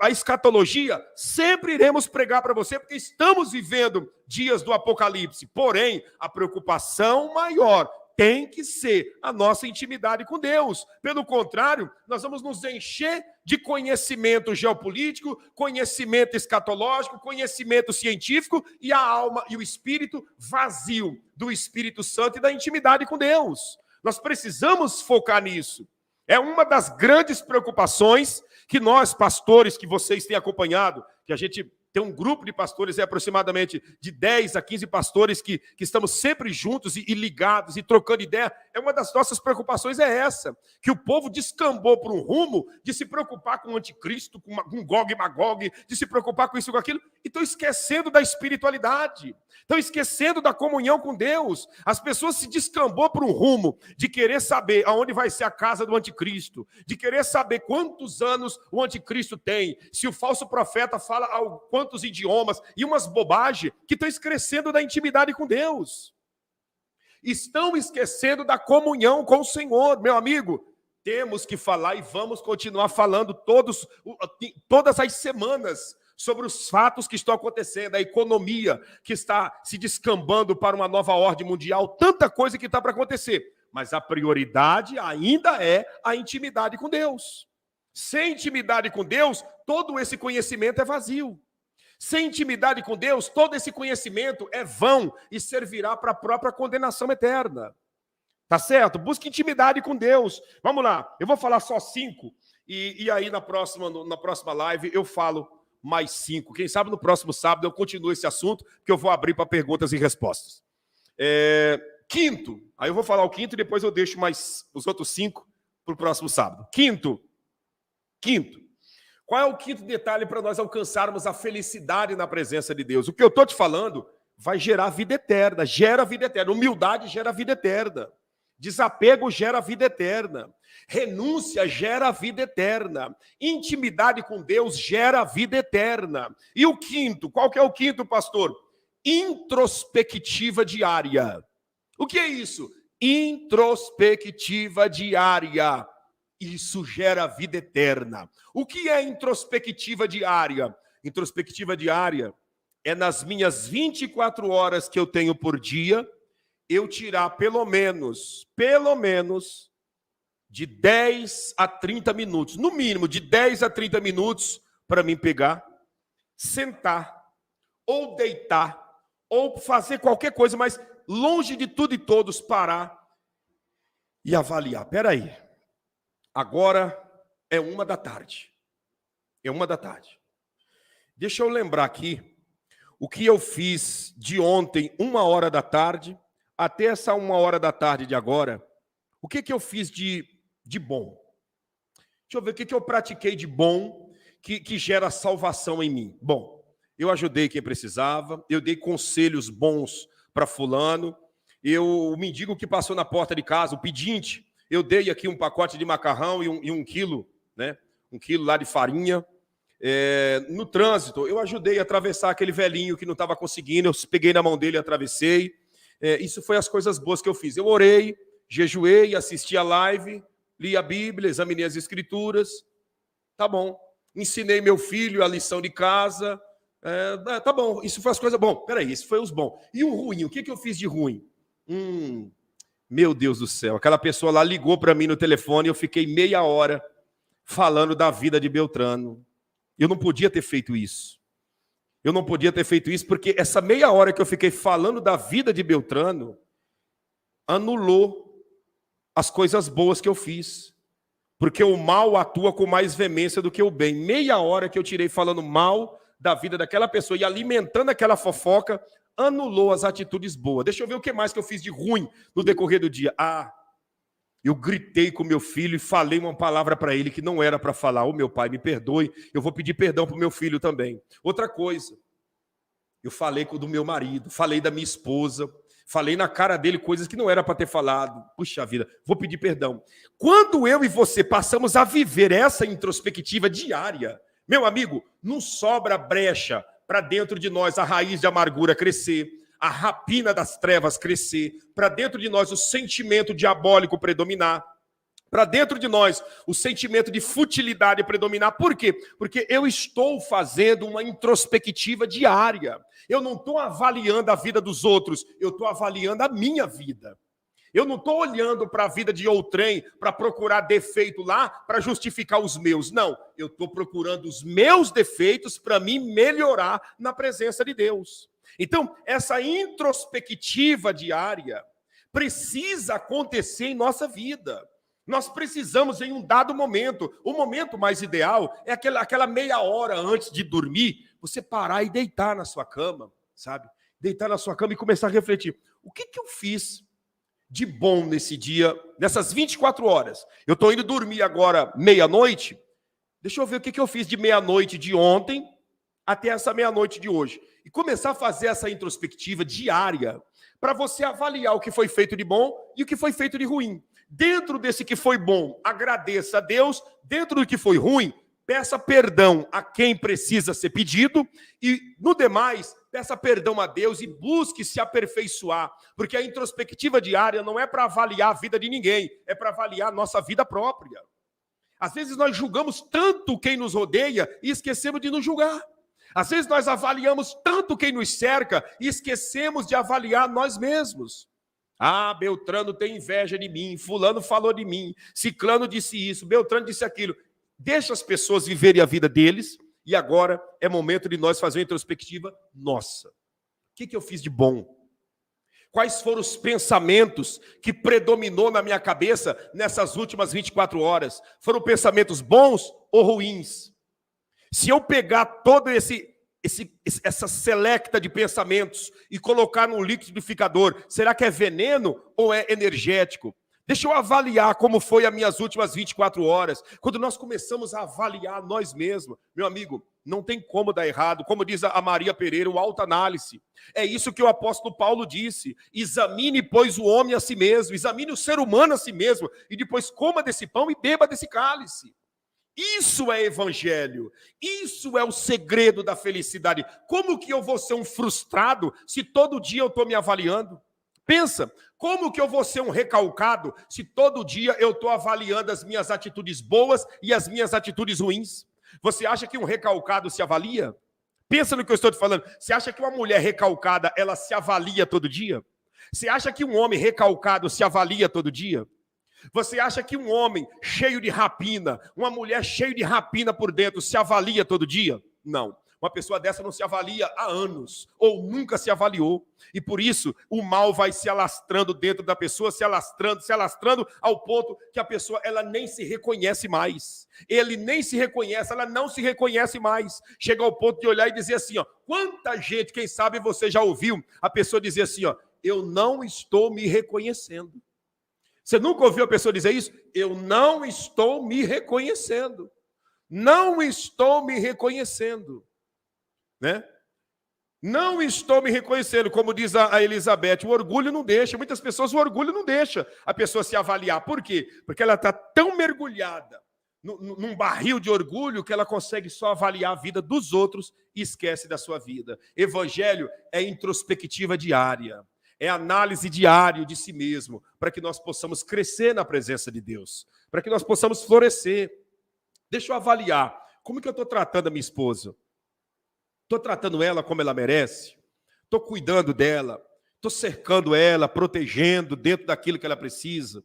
A escatologia sempre iremos pregar para você, porque estamos vivendo dias do Apocalipse. Porém, a preocupação maior tem que ser a nossa intimidade com Deus. Pelo contrário, nós vamos nos encher de conhecimento geopolítico, conhecimento escatológico, conhecimento científico, e a alma e o espírito vazio do Espírito Santo e da intimidade com Deus. Nós precisamos focar nisso. É uma das grandes preocupações que nós, pastores, que vocês têm acompanhado, que a gente tem um grupo de pastores, aproximadamente de 10 a 15 pastores que estamos sempre juntos e ligados e trocando ideia. Uma das nossas preocupações é essa, que o povo descambou para um rumo de se preocupar com o anticristo, com Gog e Magog, de se preocupar com isso e com aquilo, e estão esquecendo da espiritualidade, estão esquecendo da comunhão com Deus. As pessoas se descambou para um rumo de querer saber aonde vai ser a casa do anticristo, de querer saber quantos anos o anticristo tem, se o falso profeta fala quantos idiomas, e umas bobagens que estão esquecendo da intimidade com Deus. Estão esquecendo da comunhão com o Senhor. Meu amigo, temos que falar e vamos continuar falando todas as semanas sobre os fatos que estão acontecendo, a economia que está se descambando para uma nova ordem mundial, tanta coisa que está para acontecer. Mas a prioridade ainda é a intimidade com Deus. Sem intimidade com Deus, todo esse conhecimento é vazio. Sem intimidade com Deus, todo esse conhecimento é vão e servirá para a própria condenação eterna. Tá certo? Busque intimidade com Deus. Vamos lá, eu vou falar só 5, e aí na próxima live eu falo mais 5. Quem sabe no próximo sábado eu continuo esse assunto, que eu vou abrir para perguntas e respostas. Quinto, aí eu vou falar o quinto e depois eu deixo mais os outros 5 para o próximo sábado. Quinto. Qual é o quinto detalhe para nós alcançarmos a felicidade na presença de Deus? O que eu estou te falando vai gerar vida eterna, gera vida eterna. Humildade gera vida eterna. Desapego gera vida eterna. Renúncia gera vida eterna. Intimidade com Deus gera vida eterna. E o quinto, qual que é o quinto, pastor? Introspectiva diária. O que é isso? Introspectiva diária. Isso gera vida eterna. O que é introspectiva diária? Introspectiva diária é nas minhas 24 horas que eu tenho por dia, eu tirar pelo menos de 10 a 30 minutos, no mínimo de 10 a 30 minutos, para mim pegar, sentar, ou deitar, ou fazer qualquer coisa, mas longe de tudo e todos, parar e avaliar. Espera aí. Agora é 1h. É 1h. Deixa eu lembrar aqui o que eu fiz de ontem, 1h até essa 1h de agora. O que eu fiz de bom? Deixa eu ver o que eu pratiquei de bom que gera salvação em mim. Bom, eu ajudei quem precisava, eu dei conselhos bons para fulano, o mendigo que passou na porta de casa, o pedinte, eu dei aqui um pacote de macarrão e 1 quilo, né? 1 quilo lá de farinha. No trânsito, eu ajudei a atravessar aquele velhinho que não estava conseguindo, eu peguei na mão dele e atravessei. Isso foi as coisas boas que eu fiz. Eu orei, jejuei, assisti a live, li a Bíblia, examinei as Escrituras. Tá bom. Ensinei meu filho a lição de casa, Tá bom, isso foi as coisas... Bom, peraí, isso foi os bons. E o ruim? O que eu fiz de ruim? Meu Deus do céu, aquela pessoa lá ligou para mim no telefone e eu fiquei meia hora falando da vida de Beltrano. Eu não podia ter feito isso. Eu não podia ter feito isso porque essa meia hora que eu fiquei falando da vida de Beltrano anulou as coisas boas que eu fiz. Porque o mal atua com mais veemência do que o bem. Meia hora que eu tirei falando mal da vida daquela pessoa e alimentando aquela fofoca, anulou as atitudes boas. Deixa eu ver o que mais que eu fiz de ruim no decorrer do dia. Eu gritei com meu filho e falei uma palavra para ele que não era para falar. Ô, meu pai, me perdoe, eu vou pedir perdão para o meu filho também. Outra coisa, eu falei do meu marido, falei da minha esposa, falei na cara dele coisas que não era para ter falado. Puxa vida, vou pedir perdão. Quando eu e você passamos a viver essa introspectiva diária, meu amigo, não sobra brecha para dentro de nós a raiz de amargura crescer, a rapina das trevas crescer, para dentro de nós o sentimento diabólico predominar, para dentro de nós o sentimento de futilidade predominar. Por quê? Porque eu estou fazendo uma introspectiva diária. Eu não estou avaliando a vida dos outros, eu estou avaliando a minha vida. Eu não estou olhando para a vida de outrem para procurar defeito lá para justificar os meus. Não, eu estou procurando os meus defeitos para me melhorar na presença de Deus. Então, essa introspectiva diária precisa acontecer em nossa vida. Nós precisamos em um dado momento. O momento mais ideal é aquela meia hora antes de dormir, você parar e deitar na sua cama, sabe? Deitar na sua cama e começar a refletir. O que eu fiz de bom nesse dia, nessas 24 horas? Eu estou indo dormir agora meia-noite. Deixa eu ver o que eu fiz de meia-noite de ontem até essa meia-noite de hoje. E começar a fazer essa introspectiva diária para você avaliar o que foi feito de bom e o que foi feito de ruim. Dentro desse que foi bom, agradeça a Deus. Dentro do que foi ruim, peça perdão a quem precisa ser pedido. E, no demais, peça perdão a Deus e busque se aperfeiçoar. Porque a introspectiva diária não é para avaliar a vida de ninguém, é para avaliar a nossa vida própria. Às vezes nós julgamos tanto quem nos rodeia e esquecemos de nos julgar. Às vezes nós avaliamos tanto quem nos cerca e esquecemos de avaliar nós mesmos. Beltrano tem inveja de mim, fulano falou de mim, ciclano disse isso, Beltrano disse aquilo. Deixa as pessoas viverem a vida deles e agora é momento de nós fazer uma introspectiva nossa. O que eu fiz de bom? Quais foram os pensamentos que predominou na minha cabeça nessas últimas 24 horas? Foram pensamentos bons ou ruins? Se eu pegar todo essa selecta de pensamentos e colocar num liquidificador, será que é veneno ou é energético? Deixa eu avaliar como foi as minhas últimas 24 horas. Quando nós começamos a avaliar nós mesmos, meu amigo, não tem como dar errado. Como diz a Maria Pereira, o autoanálise. É isso que o apóstolo Paulo disse. Examine, pois, o homem a si mesmo, examine o ser humano a si mesmo, e depois coma desse pão e beba desse cálice. Isso é evangelho, isso é o segredo da felicidade. Como que eu vou ser um frustrado se todo dia eu estou me avaliando? Pensa, como que eu vou ser um recalcado se todo dia eu estou avaliando as minhas atitudes boas e as minhas atitudes ruins? Você acha que um recalcado se avalia? Pensa no que eu estou te falando. Você acha que uma mulher recalcada, ela se avalia todo dia? Você acha que um homem recalcado se avalia todo dia? Você acha que um homem cheio de rapina, uma mulher cheia de rapina por dentro, se avalia todo dia? Não. Uma pessoa dessa não se avalia há anos, ou nunca se avaliou. E por isso, o mal vai se alastrando dentro da pessoa, se alastrando, ao ponto que a pessoa ela nem se reconhece mais. Ele nem se reconhece, ela não se reconhece mais. Chega ao ponto de olhar e dizer assim, quanta gente, quem sabe você já ouviu, a pessoa dizer assim, eu não estou me reconhecendo. Você nunca ouviu a pessoa dizer isso? Eu não estou me reconhecendo. Não estou me reconhecendo. Né? Não estou me reconhecendo, como diz a Elizabeth, o orgulho não deixa. Muitas pessoas, o orgulho não deixa a pessoa se avaliar. Por quê? Porque ela está tão mergulhada num barril de orgulho que ela consegue só avaliar a vida dos outros e esquece da sua vida. Evangelho é introspectiva diária. É análise diária de si mesmo, para que nós possamos crescer na presença de Deus, para que nós possamos florescer. Deixa eu avaliar, como que eu estou tratando a minha esposa? Estou tratando ela como ela merece? Estou cuidando dela? Estou cercando ela, protegendo dentro daquilo que ela precisa?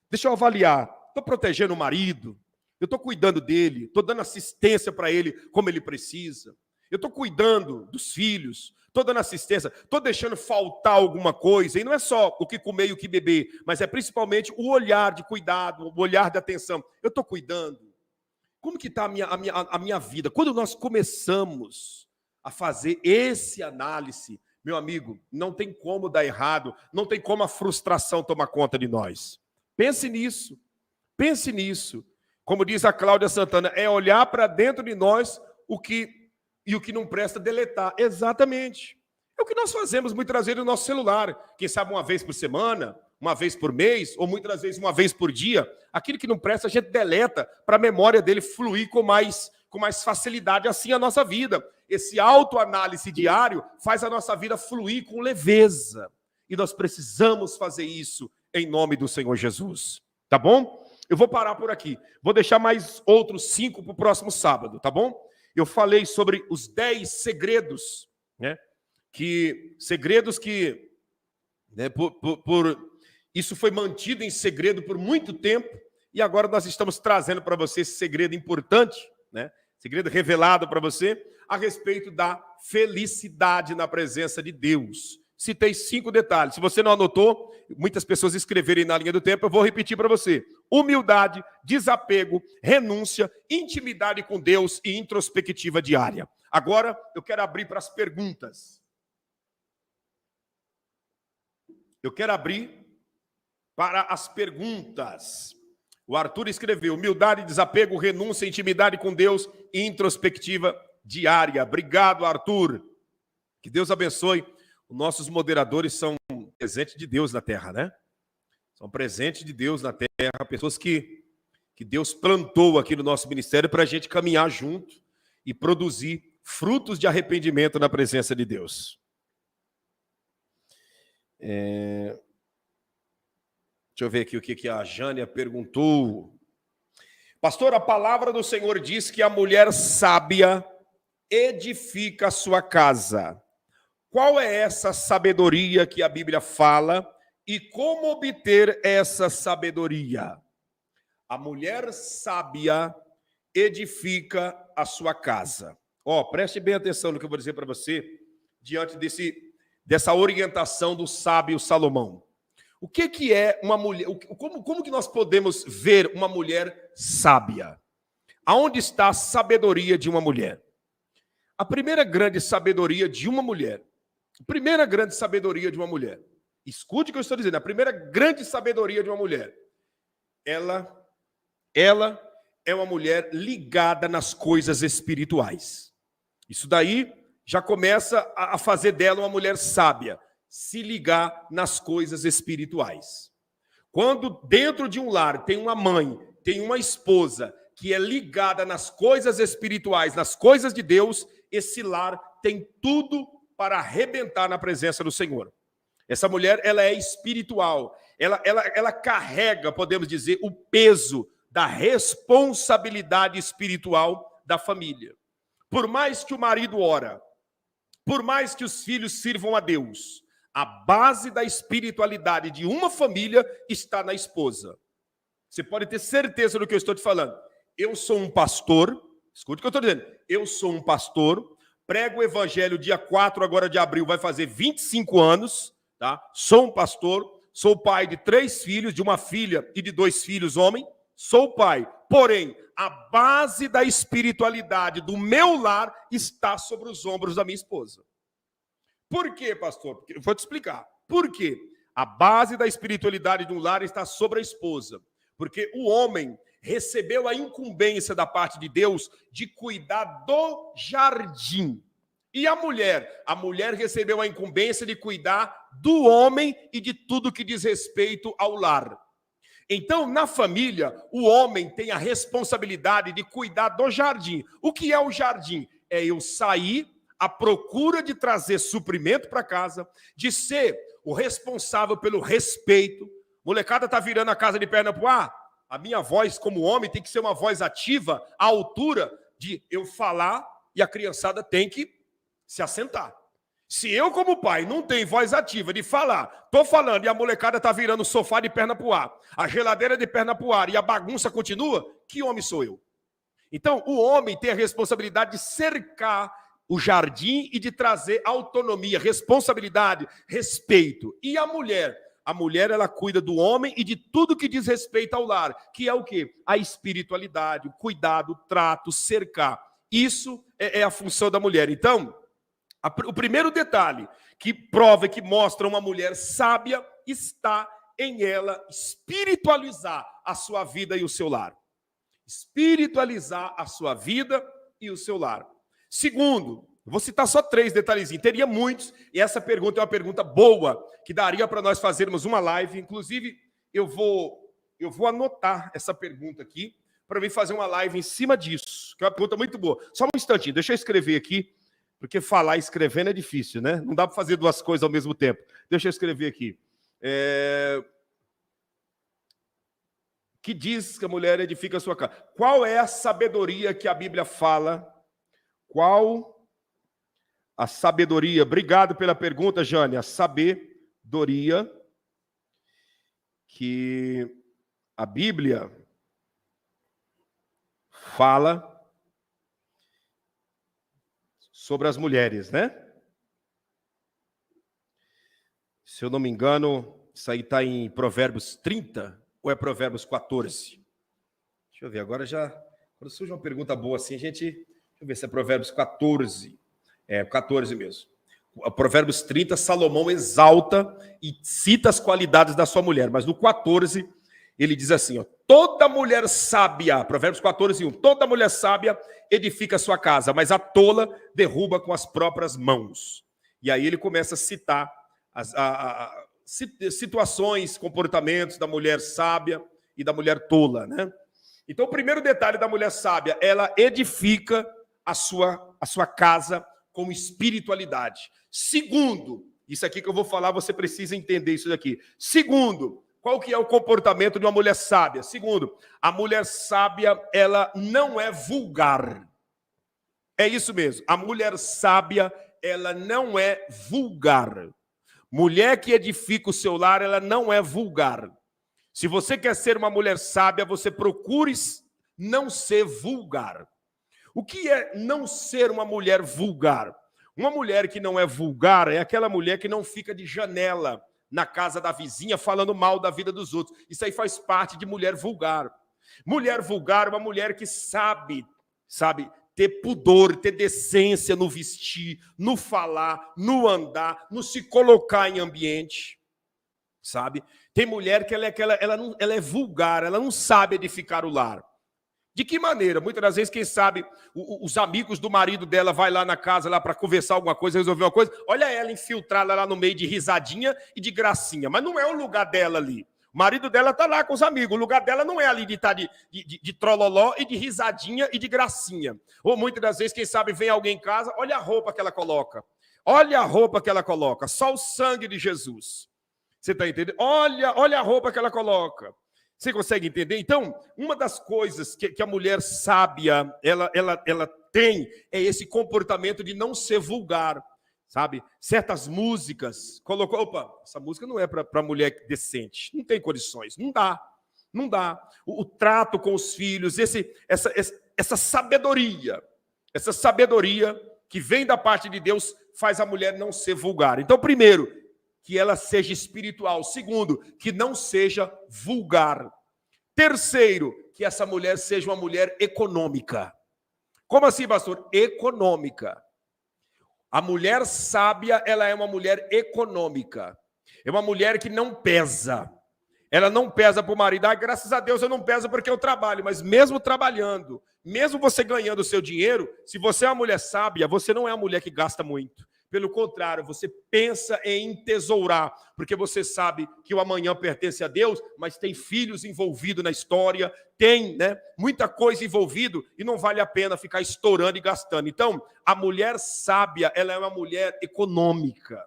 Deixa eu avaliar. Estou protegendo o marido? Eu estou cuidando dele? Estou dando assistência para ele como ele precisa? Eu estou cuidando dos filhos? Estou dando assistência? Estou deixando faltar alguma coisa? E não é só o que comer e o que beber, mas é principalmente o olhar de cuidado, o olhar de atenção. Eu estou cuidando? Como que está a minha vida? Quando nós começamos a fazer esse análise, meu amigo, não tem como dar errado, não tem como a frustração tomar conta de nós. Pense nisso, pense nisso. Como diz a Cláudia Santana, é olhar para dentro de nós o que não presta, deletar. Exatamente. É o que nós fazemos muitas vezes no nosso celular. Quem sabe uma vez por semana, uma vez por mês, ou muitas vezes uma vez por dia. Aquilo que não presta, a gente deleta para a memória dele fluir com mais facilidade assim a nossa vida. Esse autoanálise diário faz a nossa vida fluir com leveza. E nós precisamos fazer isso em nome do Senhor Jesus. Tá bom? Eu vou parar por aqui. Vou deixar mais outros 5 para o próximo sábado, tá bom? Eu falei sobre os 10 segredos, né? Segredos que, né, isso foi mantido em segredo por muito tempo, e agora nós estamos trazendo para você esse segredo importante, né? Segredo revelado para você, a respeito da felicidade na presença de Deus. Citei 5 detalhes. Se você não anotou, muitas pessoas escreverem na linha do tempo, eu vou repetir para você. Humildade, desapego, renúncia, intimidade com Deus e introspectiva diária. Agora, eu quero abrir para as perguntas. Eu quero abrir para as perguntas. O Arthur escreveu: humildade, desapego, renúncia, intimidade com Deus e introspectiva diária. Obrigado, Arthur. Que Deus abençoe. Os nossos moderadores são presente de Deus na terra, né? São presente de Deus na terra, pessoas que Deus plantou aqui no nosso ministério para a gente caminhar junto e produzir frutos de arrependimento na presença de Deus. Deixa eu ver aqui o que a Jânia perguntou. Pastor, a palavra do Senhor diz que a mulher sábia edifica a sua casa. Qual é essa sabedoria que a Bíblia fala e como obter essa sabedoria? A mulher sábia edifica a sua casa. Preste bem atenção no que eu vou dizer para você diante dessa orientação do sábio Salomão. O que é uma mulher? Como que nós podemos ver uma mulher sábia? Aonde está a sabedoria de uma mulher? A primeira grande sabedoria de uma mulher. Escute o que eu estou dizendo. A primeira grande sabedoria de uma mulher. Ela é uma mulher ligada nas coisas espirituais. Isso daí já começa a fazer dela uma mulher sábia. Se ligar nas coisas espirituais. Quando dentro de um lar tem uma mãe, tem uma esposa que é ligada nas coisas espirituais, nas coisas de Deus, esse lar tem tudo para arrebentar na presença do Senhor. Essa mulher, ela é espiritual. Ela carrega, podemos dizer, o peso da responsabilidade espiritual da família. Por mais que o marido ora, por mais que os filhos sirvam a Deus, a base da espiritualidade de uma família está na esposa. Você pode ter certeza do que eu estou te falando. Eu sou um pastor, escute o que eu estou dizendo. Eu sou um pastor, prego o evangelho dia 4 agora de abril, vai fazer 25 anos, tá? Sou um pastor, sou pai de 3 filhos, de uma filha e de 2 filhos homem. Sou pai, porém, a base da espiritualidade do meu lar está sobre os ombros da minha esposa. Por quê, pastor? Eu vou te explicar. Por quê? A base da espiritualidade de um lar está sobre a esposa. Porque o homem recebeu a incumbência da parte de Deus de cuidar do jardim. E a mulher? A mulher recebeu a incumbência de cuidar do homem e de tudo que diz respeito ao lar. Então, na família, o homem tem a responsabilidade de cuidar do jardim. O que é o jardim? É eu sair à procura de trazer suprimento para casa, de ser o responsável pelo respeito. Molecada está virando a casa de perna para o ar. A minha voz como homem tem que ser uma voz ativa, à altura de eu falar, e a criançada tem que Se assentar. Se eu, como pai, não tenho voz ativa de falar, estou falando e a molecada está virando o sofá de perna para o ar, a geladeira de perna para o ar e a bagunça continua, que homem sou eu? Então, o homem tem a responsabilidade de cercar o jardim e de trazer autonomia, responsabilidade, respeito. E a mulher? A mulher, ela cuida do homem e de tudo que diz respeito ao lar, que é o quê? A espiritualidade, o cuidado, o trato, cercar. Isso é a função da mulher. Então, o primeiro detalhe que prova e que mostra uma mulher sábia está em ela espiritualizar a sua vida e o seu lar. Espiritualizar a sua vida e o seu lar. Segundo, vou citar só 3 detalhezinhos, teria muitos, e essa pergunta é uma pergunta boa, que daria para nós fazermos uma live. Inclusive, eu vou anotar essa pergunta aqui, para mim fazer uma live em cima disso, que é uma pergunta muito boa. Só um instantinho, deixa eu escrever aqui, porque falar e escrevendo é difícil, né? Não dá para fazer 2 coisas ao mesmo tempo. Deixa eu escrever aqui. Que diz que a mulher edifica a sua casa. Qual é a sabedoria que a Bíblia fala? Qual a sabedoria? Obrigado pela pergunta, Jane. A sabedoria que a Bíblia fala sobre as mulheres, né? Se eu não me engano, isso aí está em Provérbios 30 ou é Provérbios 14? Deixa eu ver, agora já... Quando surge uma pergunta boa assim, a gente... Deixa eu ver se é Provérbios 14. É, 14 mesmo. Provérbios 30, Salomão exalta e cita as qualidades da sua mulher. Mas no 14, ele diz assim, ó, toda mulher sábia, Provérbios 14, 1, toda mulher sábia edifica a sua casa, mas a tola derruba com as próprias mãos. E aí ele começa a citar situações, comportamentos da mulher sábia e da mulher tola, né? Então, o primeiro detalhe da mulher sábia, ela edifica a sua casa com espiritualidade. Segundo, isso aqui que eu vou falar, você precisa entender isso daqui. Segundo, qual que é o comportamento de uma mulher sábia? Segundo, a mulher sábia, ela não é vulgar. É isso mesmo, a mulher sábia, ela não é vulgar. Mulher que edifica o seu lar, ela não é vulgar. Se você quer ser uma mulher sábia, você procure não ser vulgar. O que é não ser uma mulher vulgar? Uma mulher que não é vulgar é aquela mulher que não fica de janela na casa da vizinha falando mal da vida dos outros. Isso aí faz parte de mulher vulgar. Mulher vulgar é uma mulher que sabe ter pudor, ter decência no vestir, no falar, no andar, no se colocar em ambiente, sabe? Tem mulher que ela é vulgar, ela não sabe edificar o lar. De que maneira? Muitas das vezes, quem sabe, os amigos do marido dela vai lá na casa lá para conversar alguma coisa, resolver uma coisa, olha ela infiltrada lá no meio de risadinha e de gracinha, mas não é o lugar dela ali. O marido dela está lá com os amigos, o lugar dela não é ali de estar de trololó e de risadinha e de gracinha. Ou muitas das vezes, quem sabe, vem alguém em casa, olha a roupa que ela coloca. Olha a roupa que ela coloca, só o sangue de Jesus. Você está entendendo? Olha a roupa que ela coloca. Você consegue entender? Então, uma das coisas que a mulher sábia ela tem é esse comportamento de não ser vulgar, sabe? Certas músicas, colocou, opa, essa música não é para mulher decente, não tem condições, não dá. O trato com os filhos, essa sabedoria que vem da parte de Deus faz a mulher não ser vulgar. Então, primeiro, que ela seja espiritual. Segundo, que não seja vulgar. Terceiro, que essa mulher seja uma mulher econômica. Como assim, pastor? Econômica. A mulher sábia, ela é uma mulher econômica. É uma mulher que não pesa. Ela não pesa para o marido. Ah, graças a Deus eu não peso porque eu trabalho. Mas mesmo trabalhando, mesmo você ganhando o seu dinheiro, se você é uma mulher sábia, você não é uma mulher que gasta muito. Pelo contrário, você pensa em entesourar, porque você sabe que o amanhã pertence a Deus, mas tem filhos envolvidos na história, tem muita coisa envolvida e não vale a pena ficar estourando e gastando. Então, a mulher sábia, ela é uma mulher econômica.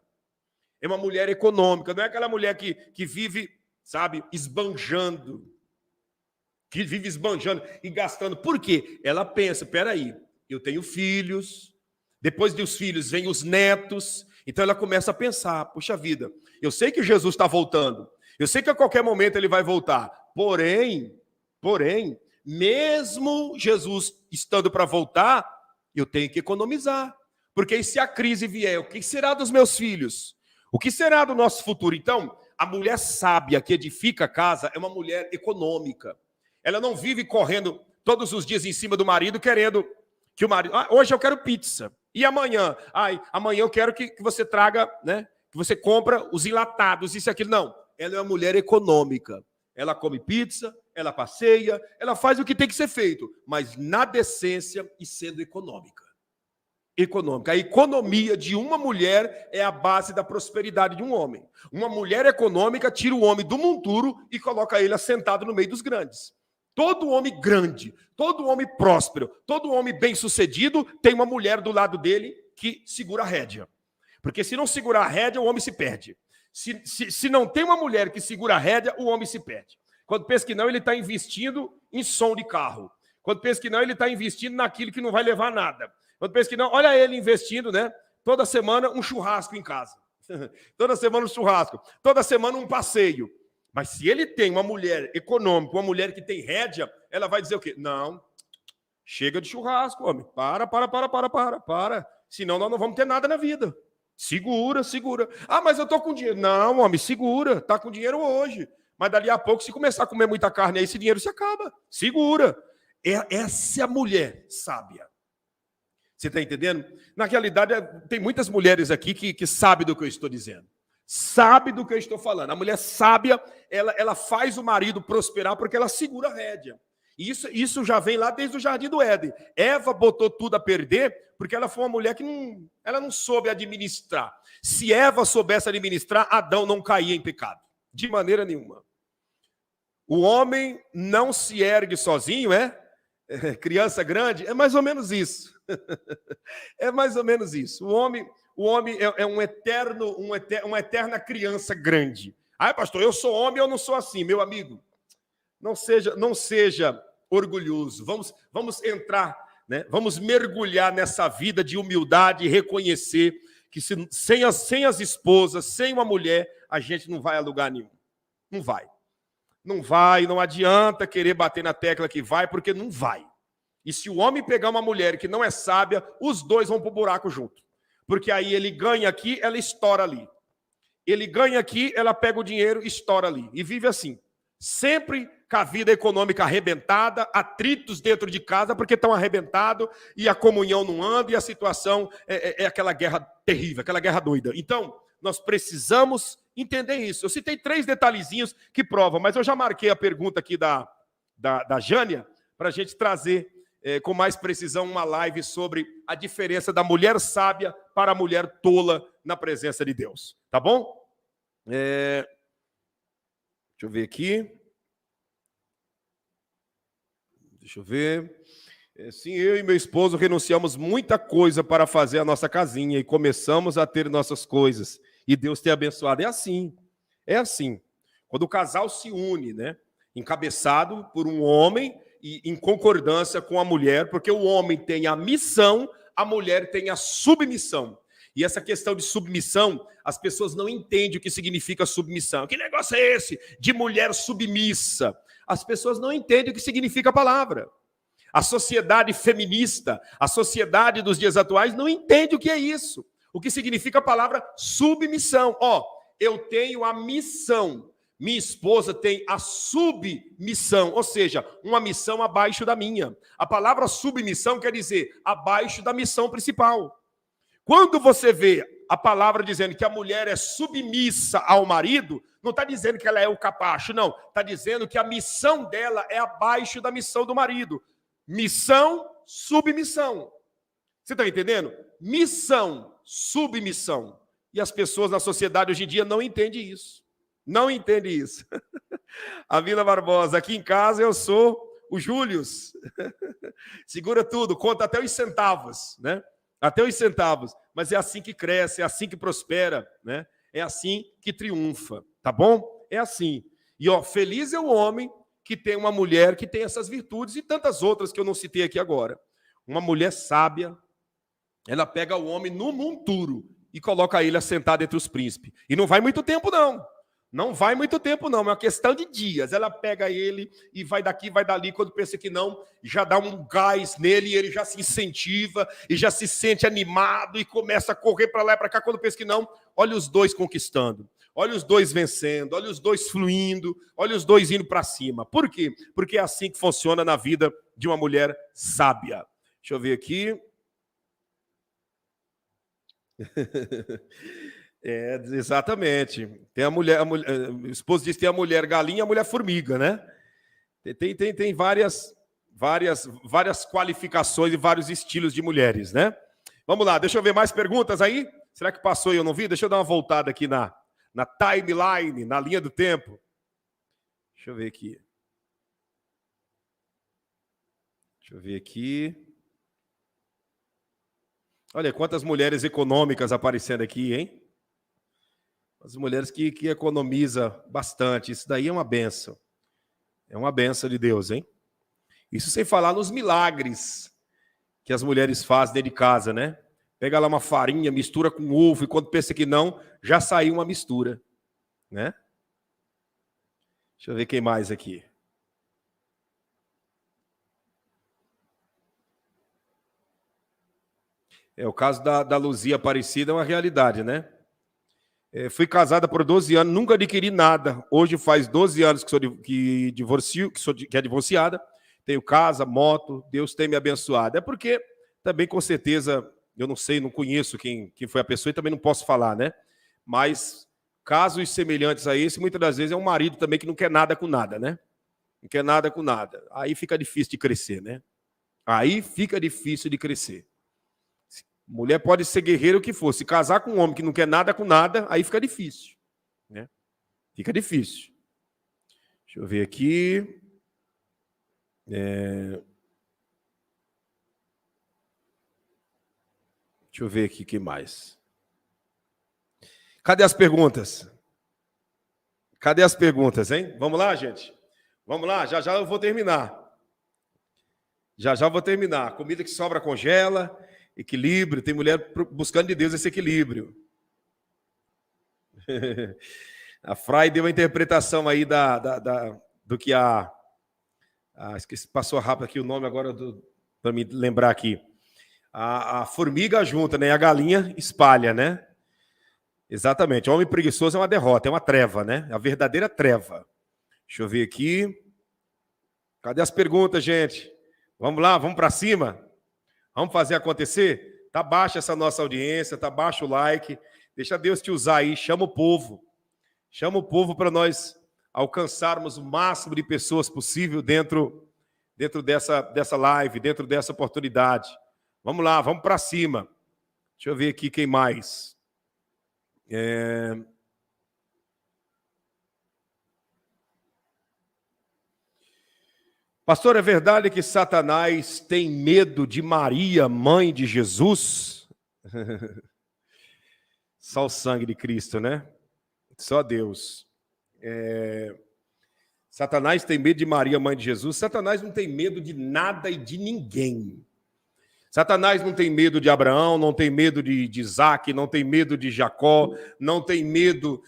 É uma mulher econômica, não é aquela mulher que vive, esbanjando. Que vive esbanjando e gastando. Por quê? Ela pensa, peraí, eu tenho filhos, Depois dos filhos vem os netos. Então ela começa a pensar, puxa vida, eu sei que Jesus está voltando. Eu sei que a qualquer momento ele vai voltar. Porém, mesmo Jesus estando para voltar, eu tenho que economizar. Porque e se a crise vier, o que será dos meus filhos? O que será do nosso futuro? Então, a mulher sábia que edifica a casa é uma mulher econômica. Ela não vive correndo todos os dias em cima do marido, querendo que o marido... hoje eu quero pizza. E amanhã? Amanhã eu quero que você traga, né? Que você compra os enlatados, isso e aquilo. Não, ela é uma mulher econômica. Ela come pizza, ela passeia, ela faz o que tem que ser feito, mas na decência e sendo econômica. A economia de uma mulher é a base da prosperidade de um homem. Uma mulher econômica tira o homem do monturo e coloca ele assentado no meio dos grandes. Todo homem grande, todo homem próspero, todo homem bem-sucedido tem uma mulher do lado dele que segura a rédea. Porque se não segurar a rédea, o homem se perde. Se não tem uma mulher que segura a rédea, o homem se perde. Quando pensa que não, ele está investindo em som de carro. Quando pensa que não, ele está investindo naquilo que não vai levar a nada. Quando pensa que não, olha ele investindo, né? Toda semana um churrasco em casa. Toda semana um churrasco. Toda semana um passeio. Mas se ele tem uma mulher econômica, uma mulher que tem rédea, ela vai dizer o quê? Não, chega de churrasco, homem. Para. Senão nós não vamos ter nada na vida. Segura. Mas eu estou com dinheiro. Não, homem, segura. Está com dinheiro hoje. Mas dali a pouco, se começar a comer muita carne aí, esse dinheiro se acaba. Segura. Essa é a mulher sábia. Você está entendendo? Na realidade, tem muitas mulheres aqui que sabem do que eu estou dizendo. Sabe do que eu estou falando. A mulher sábia, ela faz o marido prosperar porque ela segura a rédea. Isso já vem lá desde o Jardim do Éden. Eva botou tudo a perder porque ela foi uma mulher que ela não soube administrar. Se Eva soubesse administrar, Adão não caía em pecado. De maneira nenhuma. O homem não se ergue sozinho, criança grande, é mais ou menos isso. É mais ou menos isso. O homem é uma eterna criança grande. Pastor, eu sou homem, eu não sou assim, meu amigo. Não seja orgulhoso. Vamos entrar, né? Vamos mergulhar nessa vida de humildade e reconhecer que sem as esposas, sem uma mulher, a gente não vai a lugar nenhum. Não vai. Não adianta querer bater na tecla que vai, porque não vai. E se o homem pegar uma mulher que não é sábia, os dois vão para o buraco junto. Porque aí ele ganha aqui, ela estoura ali. Ele ganha aqui, ela pega o dinheiro e estoura ali. E vive assim. Sempre com a vida econômica arrebentada, atritos dentro de casa porque estão arrebentados e a comunhão não anda e a situação é aquela guerra terrível, aquela guerra doida. Então, nós precisamos entender isso. Eu citei 3 detalhezinhos que provam, mas eu já marquei a pergunta aqui da Jânia para a gente trazer com mais precisão uma live sobre a diferença da mulher sábia para a mulher tola na presença de Deus. Tá bom? Deixa eu ver aqui. Deixa eu ver. Sim, eu e meu esposo renunciamos muita coisa para fazer a nossa casinha e começamos a ter nossas coisas. E Deus tem abençoado. É assim. Quando o casal se une, né? Encabeçado por um homem e em concordância com a mulher, porque o homem tem a missão, a mulher tem a submissão. E essa questão de submissão, as pessoas não entendem o que significa submissão. Que negócio é esse de mulher submissa? As pessoas não entendem o que significa a palavra. A sociedade feminista, a sociedade dos dias atuais não entende o que é isso. O que significa a palavra submissão. Eu tenho a missão. Minha esposa tem a submissão, ou seja, uma missão abaixo da minha. A palavra submissão quer dizer abaixo da missão principal. Quando você vê a palavra dizendo que a mulher é submissa ao marido, não está dizendo que ela é o capacho, não. Está dizendo que a missão dela é abaixo da missão do marido. Missão, submissão. Você está entendendo? Missão, submissão. E as pessoas na sociedade hoje em dia não entendem isso. Não entende isso. A Vila Barbosa, aqui em casa eu sou o Július. Segura tudo, conta até os centavos, né? Até os centavos. Mas é assim que cresce, é assim que prospera, né? É assim que triunfa, tá bom? É assim. E feliz é o homem que tem uma mulher que tem essas virtudes e tantas outras que eu não citei aqui agora. Uma mulher sábia, ela pega o homem no monturo e coloca ele assentado entre os príncipes. E não vai muito tempo, não. Não vai muito tempo, não. É uma questão de dias. Ela pega ele e vai daqui, vai dali. Quando pensa que não, já dá um gás nele e ele já se incentiva e já se sente animado e começa a correr para lá e para cá. Quando pensa que não, olha os dois conquistando. Olha os dois vencendo. Olha os dois fluindo. Olha os dois indo para cima. Por quê? Porque é assim que funciona na vida de uma mulher sábia. Deixa eu ver aqui. Exatamente. Tem o esposo diz que tem a mulher galinha e a mulher formiga, né? Tem várias qualificações e vários estilos de mulheres, né? Vamos lá, deixa eu ver mais perguntas aí. Será que passou e eu não vi? Deixa eu dar uma voltada aqui na timeline, na linha do tempo. Deixa eu ver aqui. Deixa eu ver aqui. Olha quantas mulheres econômicas aparecendo aqui, hein? As mulheres que economizam bastante. Isso daí é uma benção. É uma benção de Deus, hein? Isso sem falar nos milagres que as mulheres fazem dentro de casa, né? Pega lá uma farinha, mistura com ovo, e quando pensa que não, já saiu uma mistura, né? Deixa eu ver quem mais aqui. O caso da Luzia Aparecida é uma realidade, né? Fui casada por 12 anos, nunca adquiri nada. Hoje faz 12 anos que é divorciada. Tenho casa, moto, Deus tem me abençoado. É porque também, com certeza, eu não sei, não conheço quem foi a pessoa e também não posso falar, né? Mas casos semelhantes a esse, muitas das vezes é um marido também que não quer nada com nada, né? Não quer nada com nada. Aí fica difícil de crescer, né? Aí fica difícil de crescer. Mulher pode ser guerreira o que for. Se casar com um homem que não quer nada com nada, aí fica difícil, né? Fica difícil. Deixa eu ver aqui. Deixa eu ver aqui o que mais. Cadê as perguntas? Cadê as perguntas, hein? Vamos lá, gente? Vamos lá, já já eu vou terminar. Já já eu vou terminar. Comida que sobra congela. Equilíbrio, tem mulher buscando de Deus esse equilíbrio. A Fry deu uma interpretação aí do que esqueci, passou rápido aqui o nome agora para me lembrar aqui. A formiga junta, né? A galinha espalha, né? Exatamente. O homem preguiçoso é uma derrota, é uma treva, né? A verdadeira treva. Deixa eu ver aqui. Cadê as perguntas, gente? Vamos lá, vamos para cima. Vamos fazer acontecer? Tá baixa essa nossa audiência, tá baixo o like. Deixa Deus te usar aí, chama o povo. Chama o povo para nós alcançarmos o máximo de pessoas possível dentro dessa live, dentro dessa oportunidade. Vamos lá, vamos para cima. Deixa eu ver aqui quem mais. Pastor, é verdade que Satanás tem medo de Maria, mãe de Jesus? Só o sangue de Cristo, né? Só Deus. Satanás tem medo de Maria, mãe de Jesus. Satanás não tem medo de nada e de ninguém. Satanás não tem medo de Abraão, não tem medo de Isaac, não tem medo de Jacó, não tem medo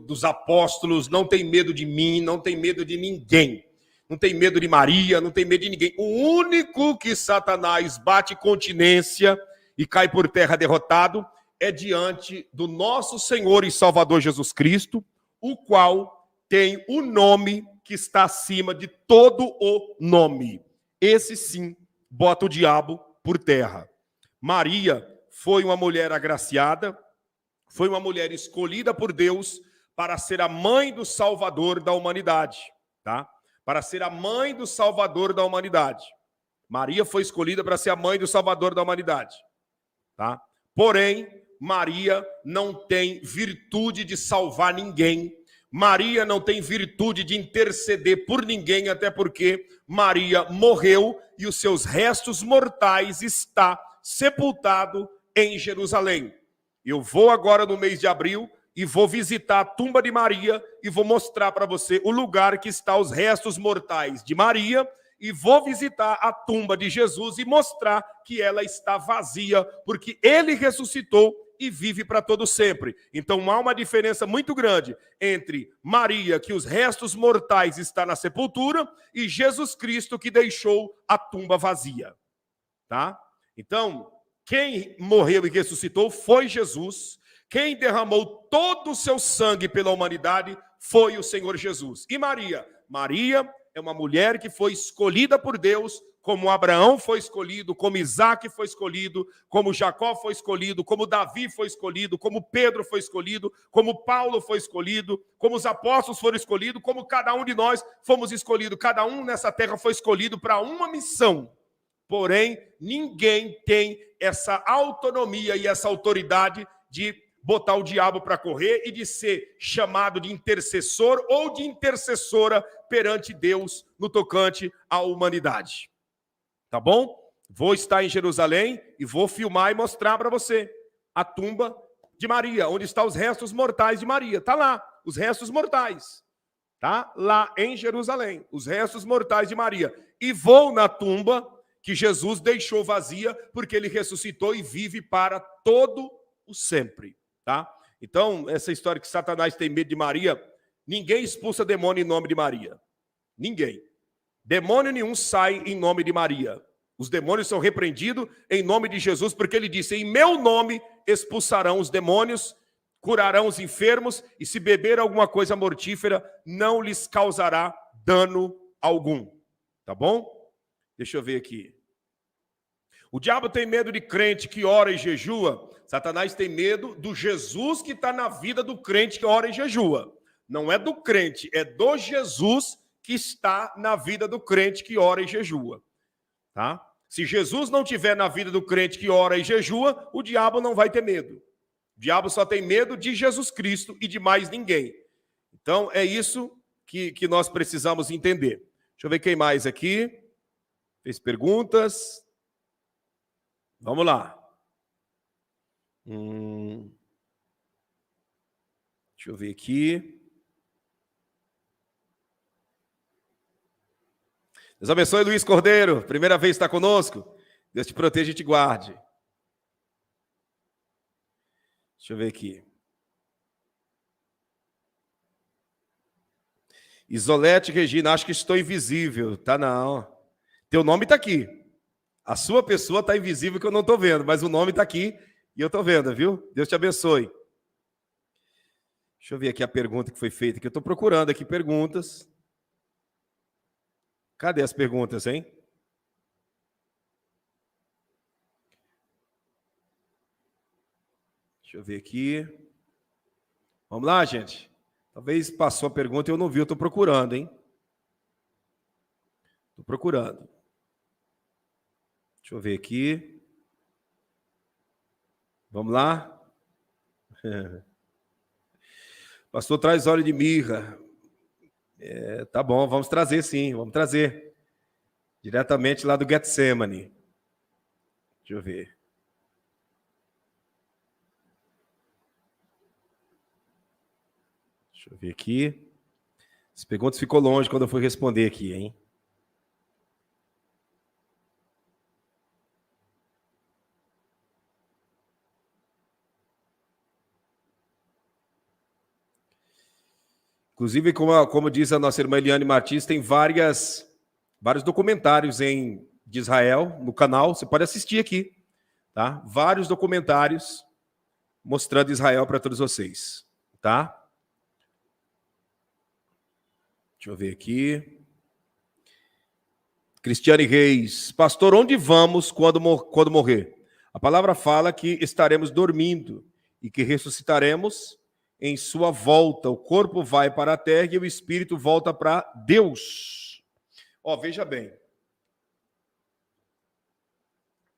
dos apóstolos, não tem medo de mim, não tem medo de ninguém. Não tem medo de Maria, não tem medo de ninguém. O único que Satanás bate continência e cai por terra derrotado é diante do nosso Senhor e Salvador Jesus Cristo, o qual tem o nome que está acima de todo o nome. Esse sim bota o diabo por terra. Maria foi uma mulher agraciada, foi uma mulher escolhida por Deus para ser a mãe do Salvador da humanidade, tá? Para ser a mãe do Salvador da humanidade. Maria foi escolhida para ser a mãe do Salvador da humanidade, tá? Porém, Maria não tem virtude de salvar ninguém. Maria não tem virtude de interceder por ninguém, até porque Maria morreu e os seus restos mortais está sepultado em Jerusalém. Eu vou agora no mês de abril e vou visitar a tumba de Maria e vou mostrar para você o lugar que está os restos mortais de Maria e vou visitar a tumba de Jesus e mostrar que ela está vazia, porque ele ressuscitou e vive para todo sempre. Então há uma diferença muito grande entre Maria, que os restos mortais estão na sepultura, e Jesus Cristo, que deixou a tumba vazia. Tá? Então, quem morreu e ressuscitou foi Jesus. Quem derramou todo o seu sangue pela humanidade foi o Senhor Jesus. E Maria? Maria é uma mulher que foi escolhida por Deus, como Abraão foi escolhido, como Isaac foi escolhido, como Jacó foi escolhido, como Davi foi escolhido, como Pedro foi escolhido, como Paulo foi escolhido, como os apóstolos foram escolhidos, como cada um de nós fomos escolhidos. Cada um nessa terra foi escolhido para uma missão. Porém, ninguém tem essa autonomia e essa autoridade de botar o diabo para correr e de ser chamado de intercessor ou de intercessora perante Deus no tocante à humanidade. Tá bom? Vou estar em Jerusalém e vou filmar e mostrar para você a tumba de Maria, onde estão os restos mortais de Maria. Tá lá, os restos mortais. Tá? Lá em Jerusalém, os restos mortais de Maria. E vou na tumba que Jesus deixou vazia, porque ele ressuscitou e vive para todo o sempre. Tá? Então, essa história que Satanás tem medo de Maria, ninguém expulsa demônio em nome de Maria. Ninguém. Demônio nenhum sai em nome de Maria. Os demônios são repreendidos em nome de Jesus, porque ele disse, em meu nome expulsarão os demônios, curarão os enfermos, e se beber alguma coisa mortífera, não lhes causará dano algum. Tá bom? Deixa eu ver aqui. O diabo tem medo de crente que ora e jejua. Satanás tem medo do Jesus que está na vida do crente que ora e jejua. Não é do crente, é do Jesus que está na vida do crente que ora e jejua. Tá? Se Jesus não estiver na vida do crente que ora e jejua, o diabo não vai ter medo. O diabo só tem medo de Jesus Cristo e de mais ninguém. Então, é isso que nós precisamos entender. Deixa eu ver quem mais aqui. Fez perguntas. Vamos lá. Deixa eu ver aqui. Deus abençoe, Luiz Cordeiro. Primeira vez está conosco. Deus te proteja e te guarde. Deixa eu ver aqui. Isolete Regina, acho que estou invisível. Tá não. Teu nome está aqui. A sua pessoa está invisível que eu não estou vendo, mas o nome está aqui e eu estou vendo, viu? Deus te abençoe. Deixa eu ver aqui a pergunta que foi feita, que eu estou procurando aqui perguntas. Cadê as perguntas, hein? Deixa eu ver aqui. Vamos lá, gente? Talvez passou a pergunta e eu não vi, eu estou procurando, hein? Estou procurando. Deixa eu ver aqui. Vamos lá? Pastor, traz óleo de mirra. Tá bom, vamos trazer sim, vamos trazer. Diretamente lá do Getsemane. Deixa eu ver. Deixa eu ver aqui. As perguntas ficou longe quando eu fui responder aqui, hein? Inclusive, como diz a nossa irmã Eliane Martins, tem vários documentários de Israel no canal. Você pode assistir aqui, tá? Vários documentários mostrando Israel para todos vocês, tá? Deixa eu ver aqui. Cristiane Reis. Pastor, onde vamos quando morrer? A palavra fala que estaremos dormindo e que ressuscitaremos em sua volta. O corpo vai para a terra e o espírito volta para Deus. Veja bem.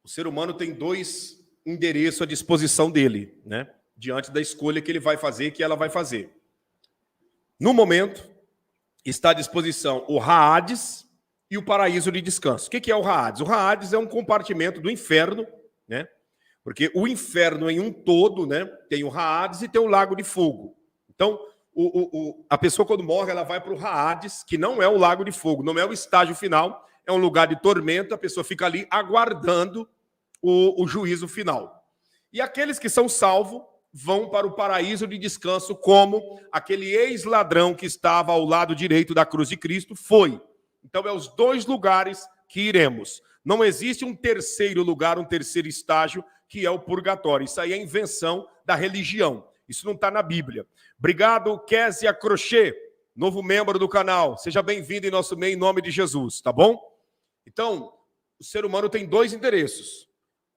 O ser humano tem dois endereços à disposição dele, né? Diante da escolha que ele vai fazer, que ela vai fazer. No momento, está à disposição o Hades e o paraíso de descanso. O que é o Hades? O Hades é um compartimento do inferno, né? Porque o inferno em um todo, né, tem o Hades e tem o lago de fogo. Então, a pessoa quando morre, ela vai para o Hades, que não é o lago de fogo, não é o estágio final, é um lugar de tormento, a pessoa fica ali aguardando o juízo final. E aqueles que são salvos vão para o paraíso de descanso, como aquele ex-ladrão que estava ao lado direito da cruz de Cristo foi. Então, é os dois lugares que iremos. Não existe um terceiro lugar, um terceiro estágio, que é o purgatório. Isso aí é invenção da religião. Isso não está na Bíblia. Obrigado, Késia Crochê, novo membro do canal. Seja bem-vindo em nosso meio, em nome de Jesus, tá bom? Então, o ser humano tem dois endereços.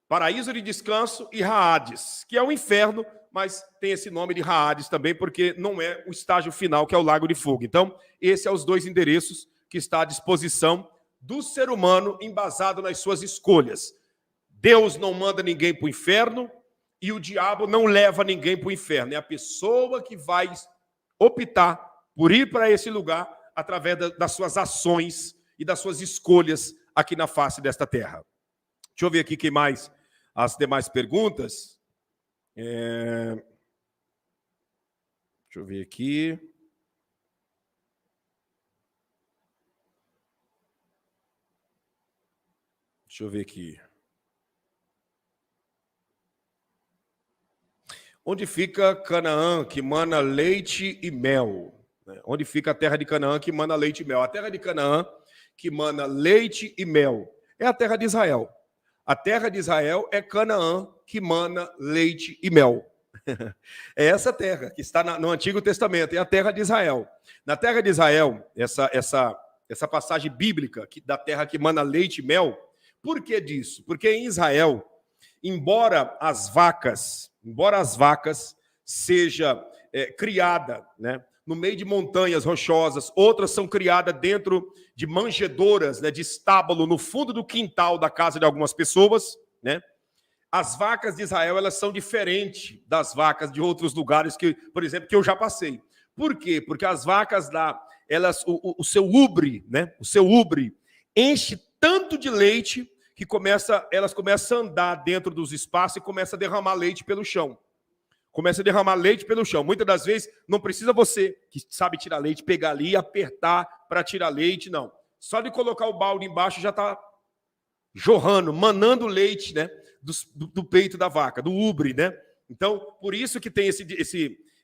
Paraíso de descanso e Hades, que é o inferno, mas tem esse nome de Hades também, porque não é o estágio final, que é o lago de fogo. Então, esses são os dois endereços que está à disposição do ser humano, embasado nas suas escolhas. Deus não manda ninguém para o inferno e o diabo não leva ninguém para o inferno. É a pessoa que vai optar por ir para esse lugar através das suas ações e das suas escolhas aqui na face desta terra. Deixa eu ver aqui quem mais, as demais perguntas. Deixa eu ver aqui. Deixa eu ver aqui. Onde fica Canaã, que mana leite e mel? Onde fica a terra de Canaã, que mana leite e mel? A terra de Canaã, que mana leite e mel, é a terra de Israel. A terra de Israel é Canaã, que mana leite e mel. É essa terra que está no Antigo Testamento, é a terra de Israel. Na terra de Israel, essa passagem bíblica da terra que mana leite e mel, por que disso? Porque em Israel, embora as vacas seja criada, né, no meio de montanhas rochosas, outras são criadas dentro de manjedouras, né, de estábulo no fundo do quintal da casa de algumas pessoas, né? As vacas de Israel, elas são diferentes das vacas de outros lugares que, por exemplo, que eu já passei. Por quê? Porque as vacas lá, o seu ubre, né, o seu ubre enche tanto de leite que elas começam a andar dentro dos espaços e começam a derramar leite pelo chão. Começa a derramar leite pelo chão. Muitas das vezes, não precisa você, que sabe tirar leite, pegar ali e apertar para tirar leite, não. Só de colocar o balde embaixo já está jorrando, manando leite, né, do peito da vaca, do ubre, né? Então, por isso que tem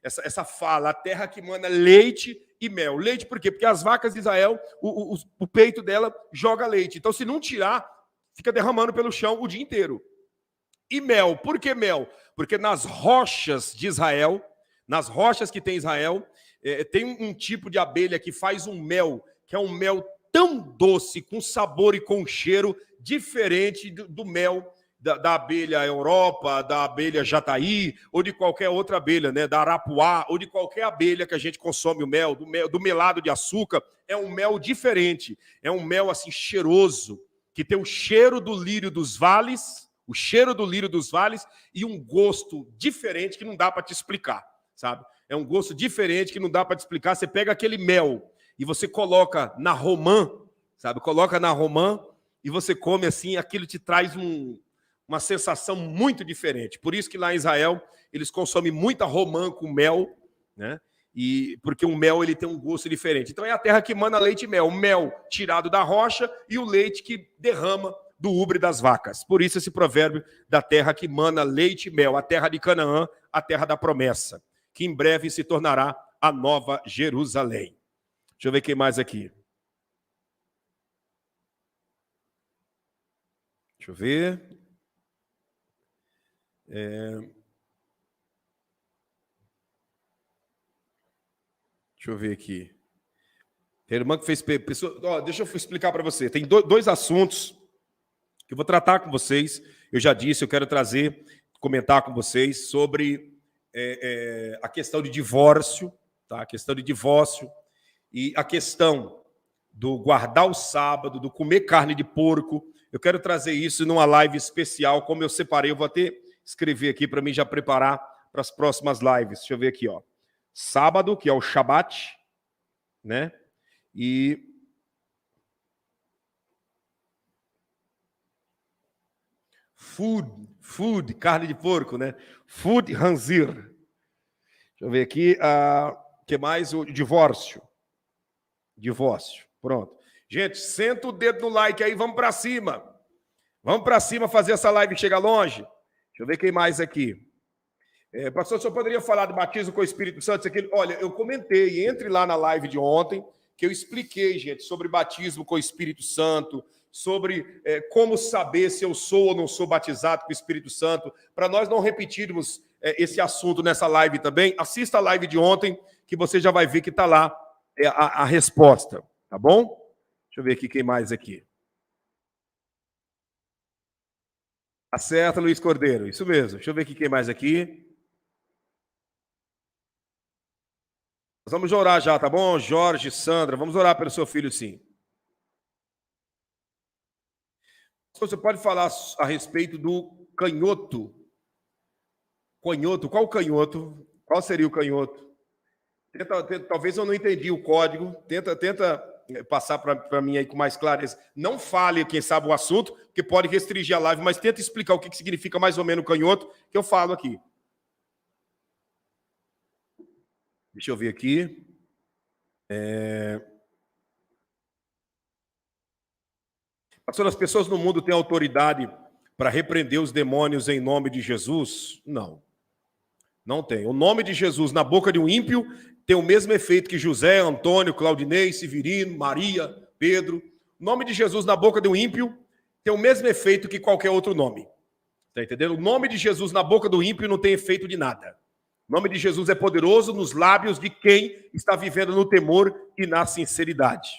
essa fala, a terra que mana leite e mel. Leite por quê? Porque as vacas de Israel, o peito dela joga leite. Então, se não tirar, fica derramando pelo chão o dia inteiro. E mel, por que mel? Porque nas rochas de Israel, nas rochas que tem Israel, tem um tipo de abelha que faz um mel, que é um mel tão doce, com sabor e com cheiro diferente do mel da abelha Europa, da abelha Jataí, ou de qualquer outra abelha, né, da arapuá, ou de qualquer abelha que a gente consome o mel, do melado de açúcar. É um mel diferente, é um mel assim cheiroso, que tem o cheiro do lírio dos vales, e um gosto diferente que não dá para te explicar, sabe? É um gosto diferente que não dá para te explicar. Você pega aquele mel e você coloca na romã, sabe? Coloca na romã e você come assim, aquilo te traz uma sensação muito diferente. Por isso que lá em Israel eles consomem muita romã com mel, né? E porque o mel ele tem um gosto diferente. Então é a terra que mana leite e mel, o mel tirado da rocha e o leite que derrama do ubre das vacas. Por isso esse provérbio da terra que mana leite e mel, a terra de Canaã, a terra da promessa, que em breve se tornará a nova Jerusalém. Deixa eu ver quem mais aqui. Deixa eu ver. Deixa eu ver aqui. Tem irmã que fez... deixa eu explicar para você. Tem dois assuntos que eu vou tratar com vocês. Eu já disse, eu quero comentar com vocês sobre a questão de divórcio, tá? A questão de divórcio e a questão do guardar o sábado, do comer carne de porco. Eu quero trazer isso numa live especial, como eu separei. Eu vou até escrever aqui para mim já preparar para as próximas lives. Deixa eu ver aqui, ó. Sábado, que é o Shabat, né? E food, carne de porco, né? Food Hanzir. Deixa eu ver aqui, o que mais? O divórcio. Pronto. Gente, senta o dedo no like aí, vamos para cima. Vamos para cima fazer essa live que chega longe. Deixa eu ver quem mais aqui. Pastor, o senhor poderia falar do batismo com o Espírito Santo? Olha, eu comentei, entre lá na live de ontem, que eu expliquei, gente, sobre batismo com o Espírito Santo, sobre como saber se eu sou ou não sou batizado com o Espírito Santo. Para nós não repetirmos esse assunto nessa live também, assista a live de ontem, que você já vai ver que está lá a resposta, tá bom? Deixa eu ver aqui quem mais aqui. Acerta, Luiz Cordeiro, isso mesmo. Deixa eu ver aqui quem mais aqui. Nós vamos orar já, tá bom? Jorge, Sandra, vamos orar pelo seu filho, sim. Você pode falar a respeito do canhoto? Canhoto, qual canhoto? Qual seria o canhoto? Talvez eu não entendi o código. Tenta passar para mim aí com mais clareza. Não fale, quem sabe, o assunto, que pode restringir a live, mas tenta explicar o que significa mais ou menos o canhoto, que eu falo aqui. Deixa eu ver aqui. Pastor, as pessoas no mundo têm autoridade para repreender os demônios em nome de Jesus? Não. Não tem. O nome de Jesus na boca de um ímpio tem o mesmo efeito que José, Antônio, Claudinei, Severino, Maria, Pedro. O nome de Jesus na boca de um ímpio tem o mesmo efeito que qualquer outro nome. Está entendendo? O nome de Jesus na boca do ímpio não tem efeito de nada. O nome de Jesus é poderoso nos lábios de quem está vivendo no temor e na sinceridade.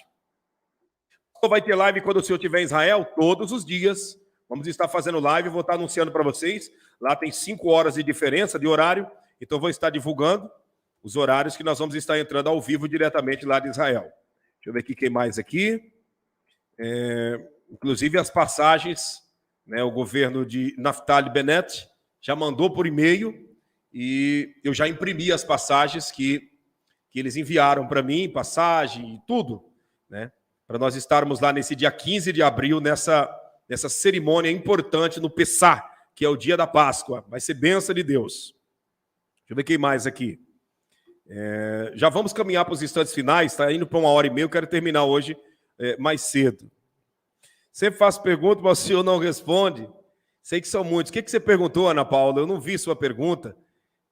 Vai ter live quando o senhor estiver em Israel? Todos os dias. Vamos estar fazendo live, vou estar anunciando para vocês. Lá tem 5 horas de diferença de horário, então vou estar divulgando os horários que nós vamos estar entrando ao vivo diretamente lá de Israel. Deixa eu ver aqui quem mais aqui. Inclusive as passagens, né, o governo de Naftali Bennett já mandou por e-mail e eu já imprimi as passagens que eles enviaram para mim, passagem e tudo, né, para nós estarmos lá nesse dia 15 de abril, nessa cerimônia importante no Pessah, que é o dia da Páscoa. Vai ser bênção de Deus. Deixa eu ver quem mais aqui. Já vamos caminhar para os instantes finais, está indo para 1h30, eu quero terminar hoje mais cedo. Sempre faço pergunta, mas o senhor não responde. Sei que são muitos. O que você perguntou, Ana Paula? Eu não vi sua pergunta.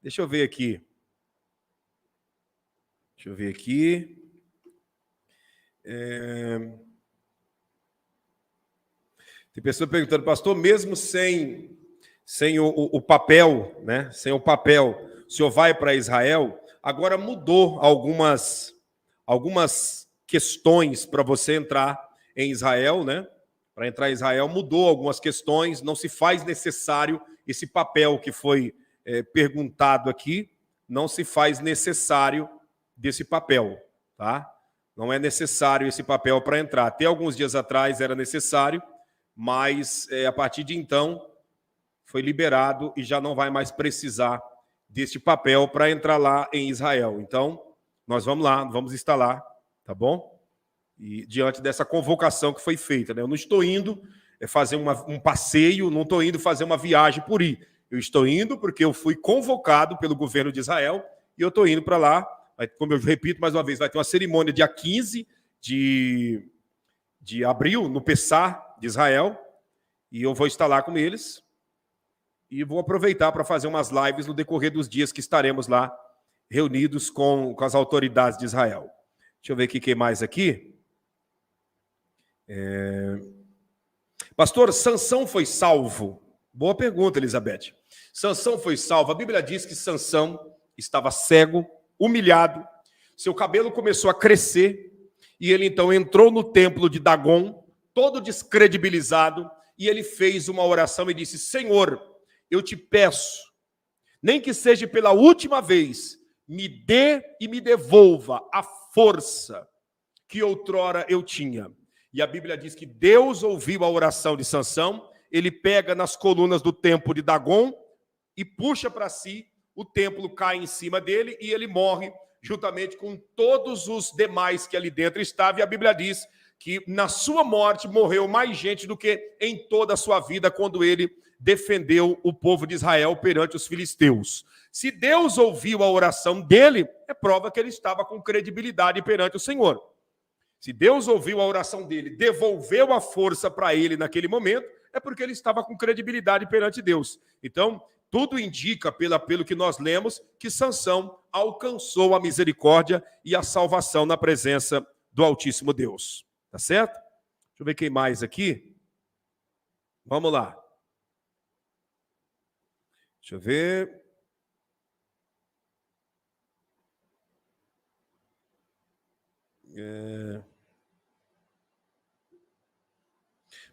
Deixa eu ver aqui. Tem pessoa perguntando, pastor, mesmo sem o papel, né? Sem o papel, o senhor vai para Israel? Agora mudou algumas questões para você entrar em Israel, né? Para entrar em Israel mudou algumas questões, não se faz necessário esse papel que foi perguntado aqui, não se faz necessário desse papel, tá? Não é necessário esse papel para entrar. Até alguns dias atrás era necessário, mas a partir de então foi liberado e já não vai mais precisar deste papel para entrar lá em Israel. Então, nós vamos lá, vamos estar lá, tá bom? E diante dessa convocação que foi feita, né? Eu não estou indo fazer um passeio, não estou indo fazer uma viagem por ir. Eu estou indo porque eu fui convocado pelo governo de Israel e eu estou indo para lá. Como eu repito mais uma vez, vai ter uma cerimônia dia 15 de abril, no Pessah de Israel, e eu vou estar lá com eles e vou aproveitar para fazer umas lives no decorrer dos dias que estaremos lá reunidos com as autoridades de Israel. Deixa eu ver quem mais aqui. Pastor, Sansão foi salvo? Boa pergunta, Elizabeth. Sansão foi salvo. A Bíblia diz que Sansão estava cego, humilhado, seu cabelo começou a crescer, e ele então entrou no templo de Dagon, todo descredibilizado, e ele fez uma oração e disse, Senhor, eu te peço, nem que seja pela última vez, me dê e me devolva a força que outrora eu tinha. E a Bíblia diz que Deus ouviu a oração de Sansão, ele pega nas colunas do templo de Dagon e puxa para si, o templo cai em cima dele e ele morre juntamente com todos os demais que ali dentro estavam. E a Bíblia diz que na sua morte morreu mais gente do que em toda a sua vida quando ele defendeu o povo de Israel perante os filisteus. Se Deus ouviu a oração dele, é prova que ele estava com credibilidade perante o Senhor. Se Deus ouviu a oração dele, devolveu a força para ele naquele momento, é porque ele estava com credibilidade perante Deus. Então, tudo indica, pelo que nós lemos, que Sansão alcançou a misericórdia e a salvação na presença do Altíssimo Deus. Tá certo? Deixa eu ver quem mais aqui. Vamos lá. Deixa eu ver.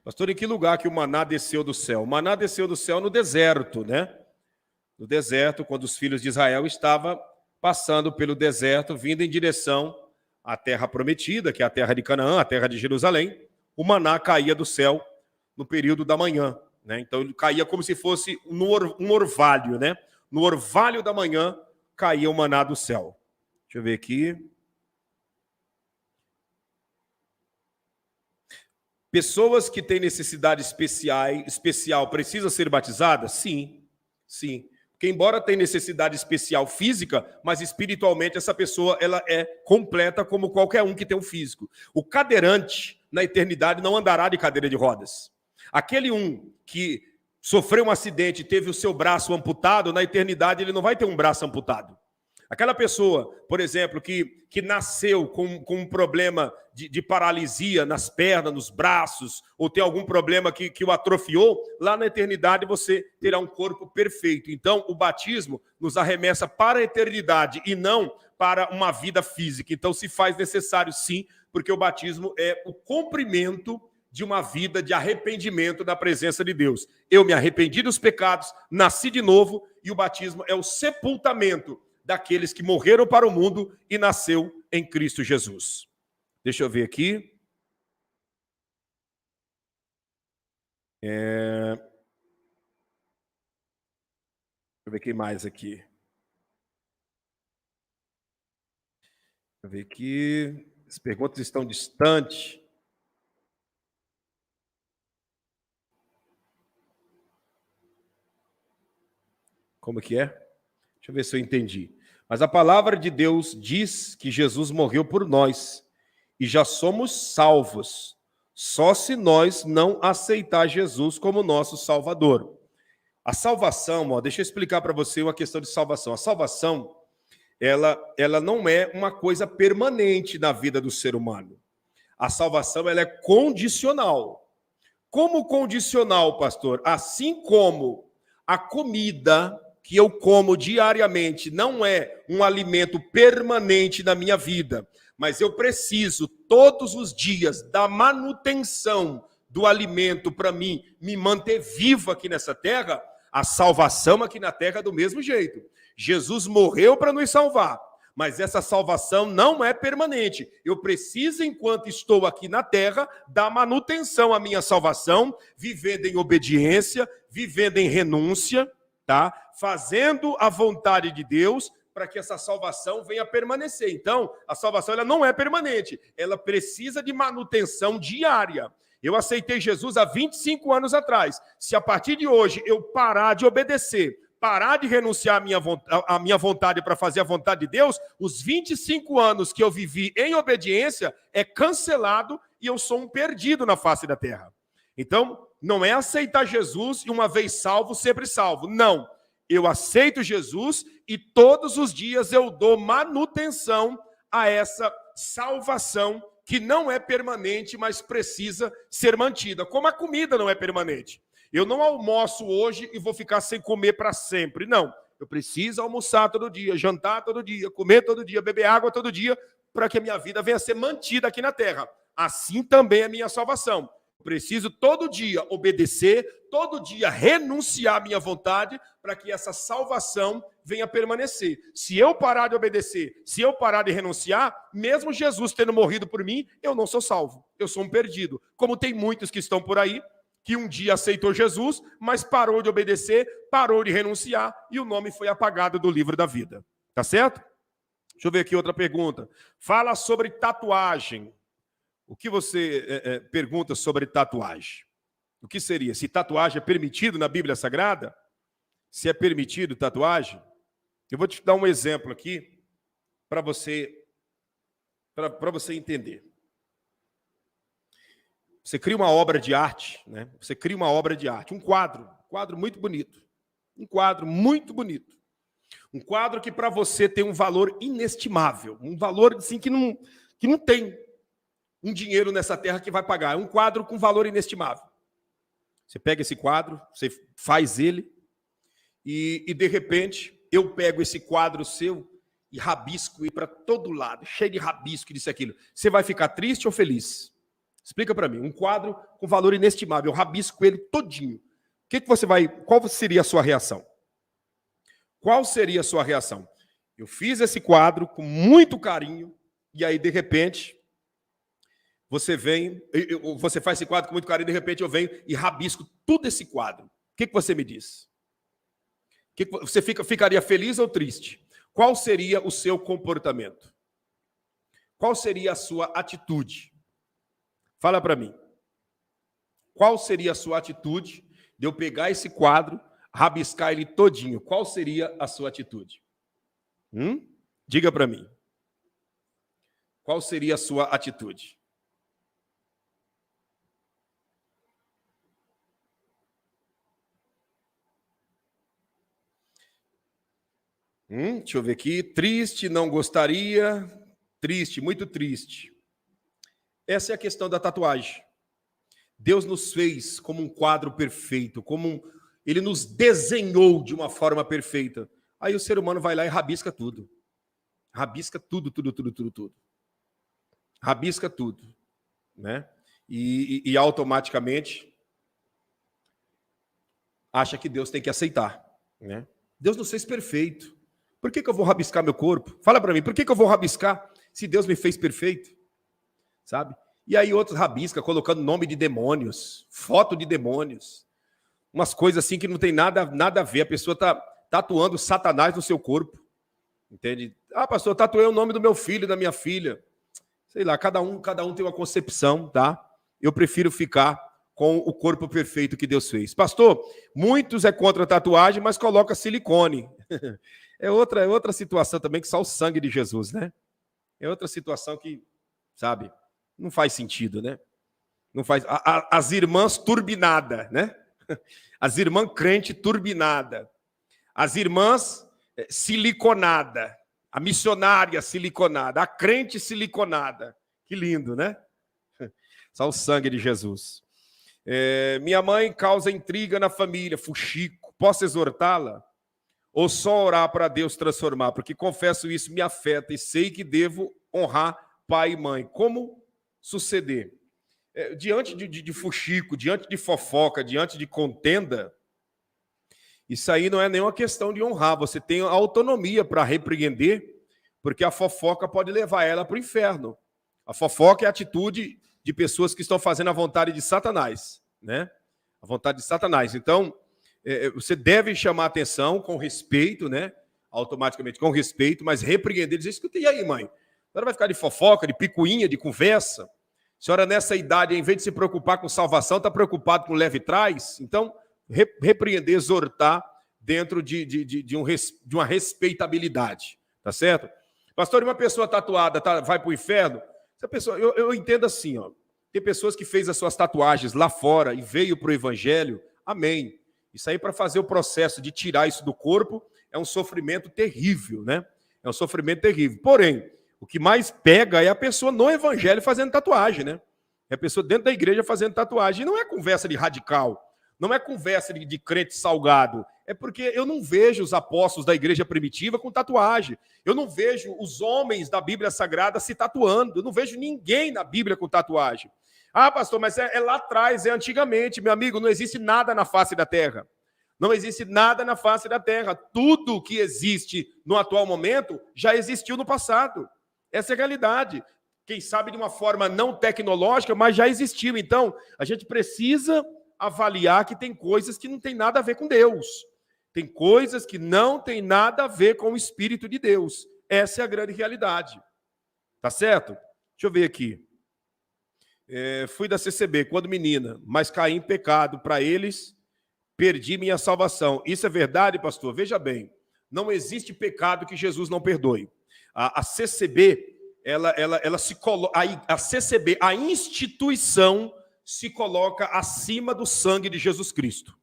Pastor, em que lugar que o maná desceu do céu? O maná desceu do céu no deserto, né? No deserto, quando os filhos de Israel estavam passando pelo deserto, vindo em direção à terra prometida, que é a terra de Canaã, a terra de Jerusalém. O maná caía do céu no período da manhã, né? Então ele caía como se fosse um orvalho, né? No orvalho da manhã caía o maná do céu. Deixa eu ver aqui. Pessoas que têm necessidade especial precisam ser batizadas? Sim, sim. Porque embora tenha necessidade especial física, mas espiritualmente essa pessoa ela é completa como qualquer um que tem um físico. O cadeirante na eternidade não andará de cadeira de rodas. Aquele que sofreu um acidente e teve o seu braço amputado, na eternidade ele não vai ter um braço amputado. Aquela pessoa, por exemplo, que nasceu com um problema de paralisia nas pernas, nos braços, ou tem algum problema que o atrofiou, lá na eternidade você terá um corpo perfeito. Então, o batismo nos arremessa para a eternidade e não para uma vida física. Então, se faz necessário sim, porque o batismo é o cumprimento de uma vida de arrependimento na presença de Deus. Eu me arrependi dos pecados, nasci de novo, e o batismo é o sepultamento daqueles que morreram para o mundo e nasceu em Cristo Jesus. Deixa eu ver aqui. Deixa eu ver quem mais aqui. Deixa eu ver aqui. As perguntas estão distantes. Como que é? Deixa eu ver se eu entendi. Mas a palavra de Deus diz que Jesus morreu por nós e já somos salvos, só se nós não aceitar Jesus como nosso Salvador. A salvação, deixa eu explicar para você uma questão de salvação. A salvação, ela não é uma coisa permanente na vida do ser humano. A salvação ela é condicional. Como condicional, pastor? Assim como a comida que eu como diariamente não é um alimento permanente na minha vida, mas eu preciso todos os dias da manutenção do alimento para mim me manter vivo aqui nessa terra, a salvação aqui na terra é do mesmo jeito. Jesus morreu para nos salvar, mas essa salvação não é permanente. Eu preciso, enquanto estou aqui na terra, dar manutenção à minha salvação, vivendo em obediência, vivendo em renúncia, tá? Fazendo a vontade de Deus para que essa salvação venha a permanecer. Então, a salvação ela não é permanente, ela precisa de manutenção diária. Eu aceitei Jesus há 25 anos atrás. Se a partir de hoje eu parar de obedecer, parar de renunciar à minha vontade para fazer a vontade de Deus, os 25 anos que eu vivi em obediência é cancelado e eu sou um perdido na face da terra. Então, não é aceitar Jesus e uma vez salvo, sempre salvo. Não. Eu aceito Jesus e todos os dias eu dou manutenção a essa salvação que não é permanente, mas precisa ser mantida. Como a comida não é permanente. Eu não almoço hoje e vou ficar sem comer para sempre. Não. Eu preciso almoçar todo dia, jantar todo dia, comer todo dia, beber água todo dia, para que a minha vida venha a ser mantida aqui na terra. Assim também é a minha salvação. Preciso todo dia obedecer, todo dia renunciar à minha vontade para que essa salvação venha a permanecer. Se eu parar de obedecer, se eu parar de renunciar, mesmo Jesus tendo morrido por mim, eu não sou salvo. Eu sou um perdido. Como tem muitos que estão por aí, que um dia aceitou Jesus, mas parou de obedecer, parou de renunciar e o nome foi apagado do livro da vida. Tá certo? Deixa eu ver aqui outra pergunta. Fala sobre tatuagem. O que você pergunta sobre tatuagem? O que seria? Se tatuagem é permitido na Bíblia Sagrada? Se é permitido tatuagem? Eu vou te dar um exemplo aqui para você entender. Você cria uma obra de arte, né? Você cria uma obra de arte, um quadro muito bonito. Um quadro muito bonito. Um quadro que para você tem um valor inestimável, um valor assim que não tem um dinheiro nessa terra que vai pagar. É um quadro com valor inestimável. Você pega esse quadro, você faz ele e de repente eu pego esse quadro seu e rabisco ele para todo lado, cheio de rabisco, disso e aquilo. Você vai ficar triste ou feliz? Explica para mim. Um quadro com valor inestimável, eu rabisco ele todinho. Qual seria a sua reação? Qual seria a sua reação? Eu fiz esse quadro com muito carinho e aí, de repente, você faz esse quadro com muito carinho e, de repente, eu venho e rabisco todo esse quadro. O que você me diz? Você ficaria feliz ou triste? Qual seria o seu comportamento? Qual seria a sua atitude? Fala para mim. Qual seria a sua atitude de eu pegar esse quadro, rabiscar ele todinho? Qual seria a sua atitude? Diga para mim. Qual seria a sua atitude? Deixa eu ver aqui. Triste, não gostaria. Triste, muito triste. Essa é a questão da tatuagem. Deus nos fez como um quadro perfeito, Ele nos desenhou de uma forma perfeita. Aí o ser humano vai lá e rabisca tudo. Rabisca tudo. Rabisca tudo, né? E automaticamente acha que Deus tem que aceitar, né? Deus nos fez perfeito. Por que eu vou rabiscar meu corpo? Fala para mim, por que eu vou rabiscar se Deus me fez perfeito? Sabe? E aí outros rabiscam colocando nome de demônios, foto de demônios, umas coisas assim que não tem nada a ver. A pessoa está tatuando Satanás no seu corpo, entende? Pastor, eu tatuei o nome do meu filho, da minha filha. Sei lá, cada um tem uma concepção, tá? Eu prefiro ficar com o corpo perfeito que Deus fez. Pastor, muitos é contra a tatuagem, mas coloca silicone. É outra situação também que só o sangue de Jesus, né? É outra situação que, sabe, não faz sentido, né? Não faz. As irmãs turbinada, né? As irmãs crente turbinada. As irmãs siliconada. A missionária siliconada. A crente siliconada. Que lindo, né? Só o sangue de Jesus. Minha mãe causa intriga na família, fuxico. Posso exortá-la? Ou só orar para Deus transformar? Porque confesso isso me afeta e sei que devo honrar pai e mãe. Como suceder? Diante de fuxico, diante de fofoca, diante de contenda, isso aí não é nenhuma questão de honrar. Você tem autonomia para repreender, porque a fofoca pode levar ela para o inferno. A fofoca é a atitude de pessoas que estão fazendo a vontade de Satanás, né? A vontade de Satanás. Então, você deve chamar atenção com respeito, né? Automaticamente com respeito, mas repreender, dizer, escuta, e aí, mãe? A senhora vai ficar de fofoca, de picuinha, de conversa? A senhora, nessa idade, em vez de se preocupar com salvação, está preocupado com leve trás? Então, repreender, exortar dentro de uma respeitabilidade, tá certo? Pastor, uma pessoa tatuada vai para o inferno? Essa pessoa, eu entendo assim, ó, tem pessoas que fez as suas tatuagens lá fora e veio para o evangelho, amém. Isso aí, para fazer o processo de tirar isso do corpo, é um sofrimento terrível, né? É um sofrimento terrível. Porém, o que mais pega é a pessoa no evangelho fazendo tatuagem, né? É a pessoa dentro da igreja fazendo tatuagem. E não é conversa de radical, não é conversa de crente salgado. É porque eu não vejo os apóstolos da igreja primitiva com tatuagem. Eu não vejo os homens da Bíblia Sagrada se tatuando. Eu não vejo ninguém na Bíblia com tatuagem. Pastor, mas é lá atrás, é antigamente. Meu amigo, não existe nada na face da terra. Não existe nada na face da terra. Tudo que existe no atual momento já existiu no passado. Essa é a realidade. Quem sabe de uma forma não tecnológica, mas já existiu. Então, a gente precisa avaliar que tem coisas que não tem nada a ver com Deus. Tem coisas que não tem nada a ver com o Espírito de Deus. Essa é a grande realidade. Tá certo? Deixa eu ver aqui. Fui da CCB quando menina, mas caí em pecado. Para eles, perdi minha salvação. Isso é verdade, pastor? Veja bem, não existe pecado que Jesus não perdoe. A CCB, ela se coloca... A CCB, a instituição, se coloca acima do sangue de Jesus Cristo.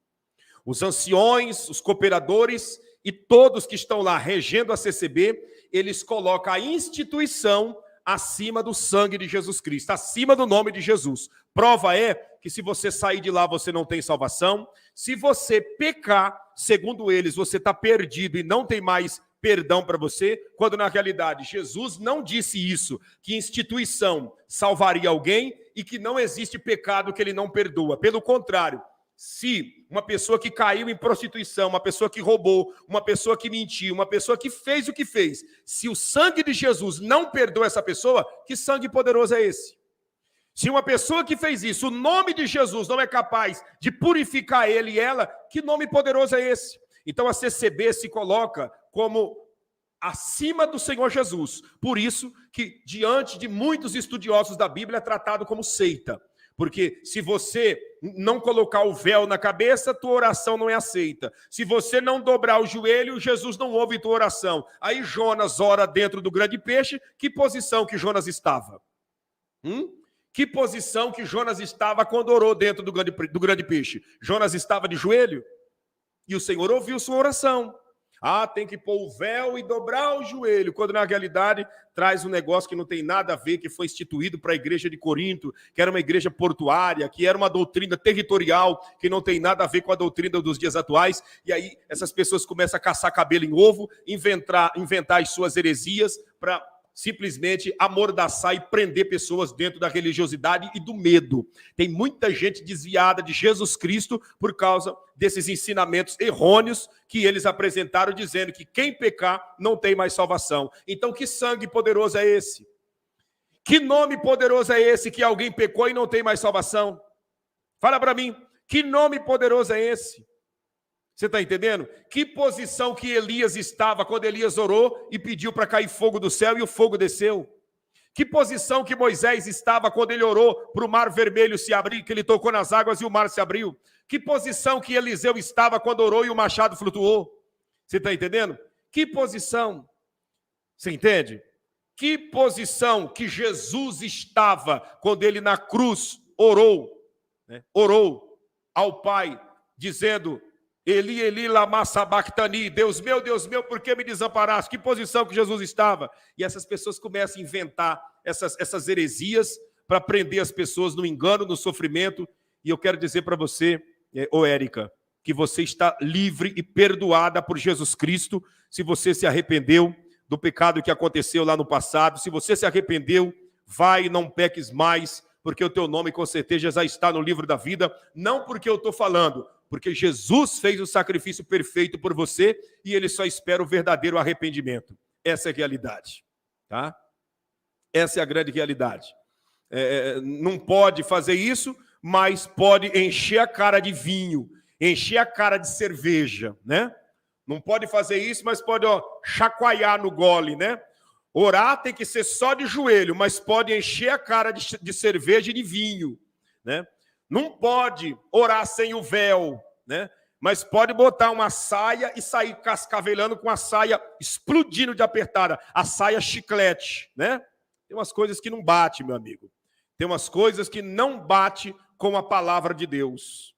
Os anciões, os cooperadores e todos que estão lá regendo a CCB, eles colocam a instituição acima do sangue de Jesus Cristo, acima do nome de Jesus. Prova é que se você sair de lá, você não tem salvação. Se você pecar, segundo eles, você está perdido e não tem mais perdão para você, quando na realidade Jesus não disse isso, que instituição salvaria alguém e que não existe pecado que ele não perdoa. Pelo contrário, se uma pessoa que caiu em prostituição, uma pessoa que roubou, uma pessoa que mentiu, uma pessoa que fez o que fez, se o sangue de Jesus não perdoa essa pessoa, que sangue poderoso é esse? Se uma pessoa que fez isso, o nome de Jesus não é capaz de purificar ele e ela, que nome poderoso é esse? Então a CCB se coloca como acima do Senhor Jesus. Por isso que diante de muitos estudiosos da Bíblia é tratado como seita. Porque se você não colocar o véu na cabeça, tua oração não é aceita. Se você não dobrar o joelho, Jesus não ouve tua oração. Aí Jonas ora dentro do grande peixe. Que posição que Jonas estava? Que posição que Jonas estava quando orou dentro do grande peixe? Jonas estava de joelho? E o Senhor ouviu sua oração. Tem que pôr o véu e dobrar o joelho, quando na realidade traz um negócio que não tem nada a ver, que foi instituído para a igreja de Corinto, que era uma igreja portuária, que era uma doutrina territorial, que não tem nada a ver com a doutrina dos dias atuais. E aí essas pessoas começam a caçar cabelo em ovo, inventar as suas heresias para simplesmente amordaçar e prender pessoas dentro da religiosidade e do medo. Tem muita gente desviada de Jesus Cristo por causa desses ensinamentos errôneos que eles apresentaram, dizendo que quem pecar não tem mais salvação. Então, que sangue poderoso é esse? Que nome poderoso é esse que alguém pecou e não tem mais salvação? Fala para mim, que nome poderoso é esse? Você está entendendo? Que posição que Elias estava quando Elias orou e pediu para cair fogo do céu e o fogo desceu? Que posição que Moisés estava quando ele orou para o mar vermelho se abrir, que ele tocou nas águas e o mar se abriu? Que posição que Eliseu estava quando orou e o machado flutuou? Você está entendendo? Que posição? Você entende? Que posição que Jesus estava quando ele na cruz orou, né? Orou ao Pai, dizendo: Eli, Eli, lama sabachthani, Deus meu, por que me desamparaste? Que posição que Jesus estava? E essas pessoas começam a inventar essas heresias para prender as pessoas no engano, no sofrimento. E eu quero dizer para você, Érica, que você está livre e perdoada por Jesus Cristo, se você se arrependeu do pecado que aconteceu lá no passado. Se você se arrependeu, vai e não peques mais, porque o teu nome com certeza já está no livro da vida, não porque eu estou falando, porque Jesus fez o sacrifício perfeito por você e ele só espera o verdadeiro arrependimento. Essa é a realidade, tá? Essa é a grande realidade. Não pode fazer isso, mas pode encher a cara de vinho, encher a cara de cerveja, né? Não pode fazer isso, mas pode chacoalhar no gole, né? Orar tem que ser só de joelho, mas pode encher a cara de cerveja e de vinho, né? Não pode orar sem o véu, né? Mas pode botar uma saia e sair cascavelando com a saia explodindo de apertada, a saia chiclete, né? Tem umas coisas que não bate, meu amigo. Tem umas coisas que não bate com a palavra de Deus.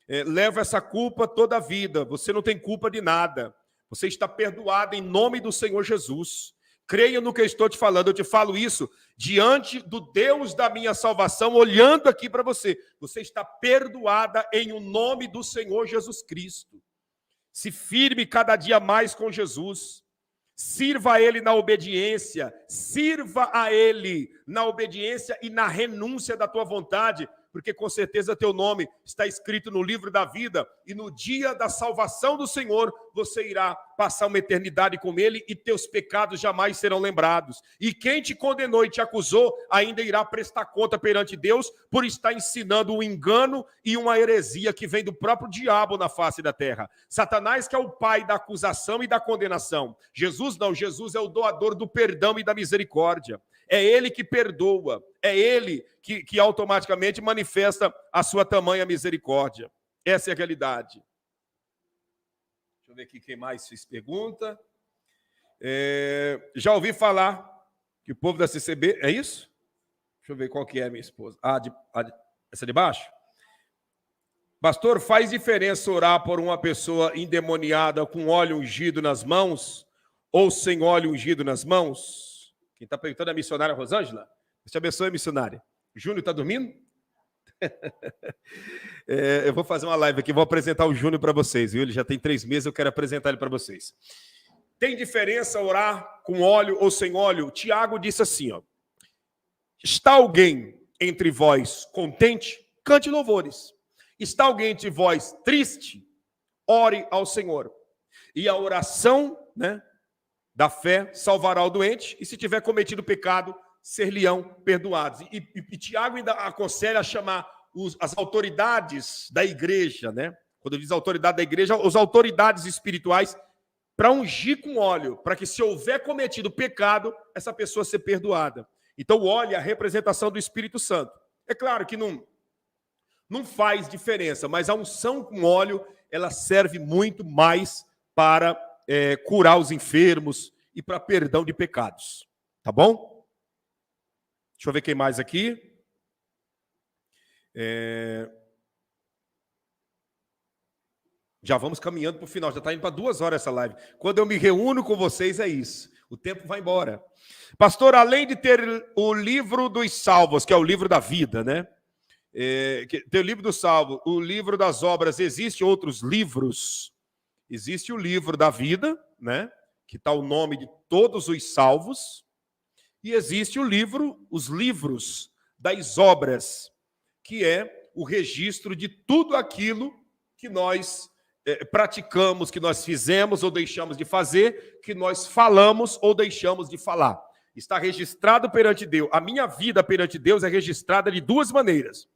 Leva essa culpa toda a vida. Você não tem culpa de nada. Você está perdoado em nome do Senhor Jesus. Creia no que eu estou te falando. Eu te falo isso diante do Deus da minha salvação, olhando aqui para você. Você está perdoada em o nome do Senhor Jesus Cristo. Se firme cada dia mais com Jesus. Sirva a Ele na obediência. Sirva a Ele na obediência e na renúncia da tua vontade, porque com certeza teu nome está escrito no livro da vida, e no dia da salvação do Senhor, você irá passar uma eternidade com Ele, e teus pecados jamais serão lembrados. E quem te condenou e te acusou, ainda irá prestar conta perante Deus, por estar ensinando um engano e uma heresia que vem do próprio diabo na face da terra. Satanás que é o pai da acusação e da condenação. Jesus não, Jesus é o doador do perdão e da misericórdia. É Ele que perdoa, é Ele que automaticamente manifesta a sua tamanha misericórdia. Essa é a realidade. Deixa eu ver aqui quem mais fez pergunta. Já ouvi falar que o povo da CCB... É isso? Deixa eu ver qual que é a minha esposa. Essa de baixo? Pastor, faz diferença orar por uma pessoa endemoniada com óleo ungido nas mãos ou sem óleo ungido nas mãos? Quem está perguntando é a missionária Rosângela. Deus te abençoe, missionária. Júnior está dormindo? Eu vou fazer uma live aqui, vou apresentar o Júnior para vocês, viu? Ele já tem 3 meses, eu quero apresentar ele para vocês. Tem diferença orar com óleo ou sem óleo? Tiago disse assim, ó. Está alguém entre vós contente? Cante louvores. Está alguém entre vós triste? Ore ao Senhor. E a oração, né, da fé salvará o doente, e se tiver cometido pecado, ser-lhe-ão perdoados. E Tiago ainda aconselha a chamar as autoridades da igreja, né? Quando diz autoridade da igreja, as autoridades espirituais, para ungir com óleo, para que se houver cometido pecado, essa pessoa ser perdoada. Então o óleo é a representação do Espírito Santo. É claro que não faz diferença, mas a unção com óleo, ela serve muito mais para curar os enfermos e para perdão de pecados. Tá bom? Deixa eu ver quem mais aqui. Já vamos caminhando para o final, já está indo para 2 horas essa live. Quando eu me reúno com vocês, é isso. O tempo vai embora. Pastor, além de ter o livro dos salvos, que é o livro da vida, né? Tem o livro dos salvos, o livro das obras, existem outros livros. Existe o livro da vida, né? Que está o nome de todos os salvos. E existe os livros das obras, que é o registro de tudo aquilo que nós praticamos, que nós fizemos ou deixamos de fazer, que nós falamos ou deixamos de falar. Está registrado perante Deus. A minha vida perante Deus é registrada de 2 maneiras.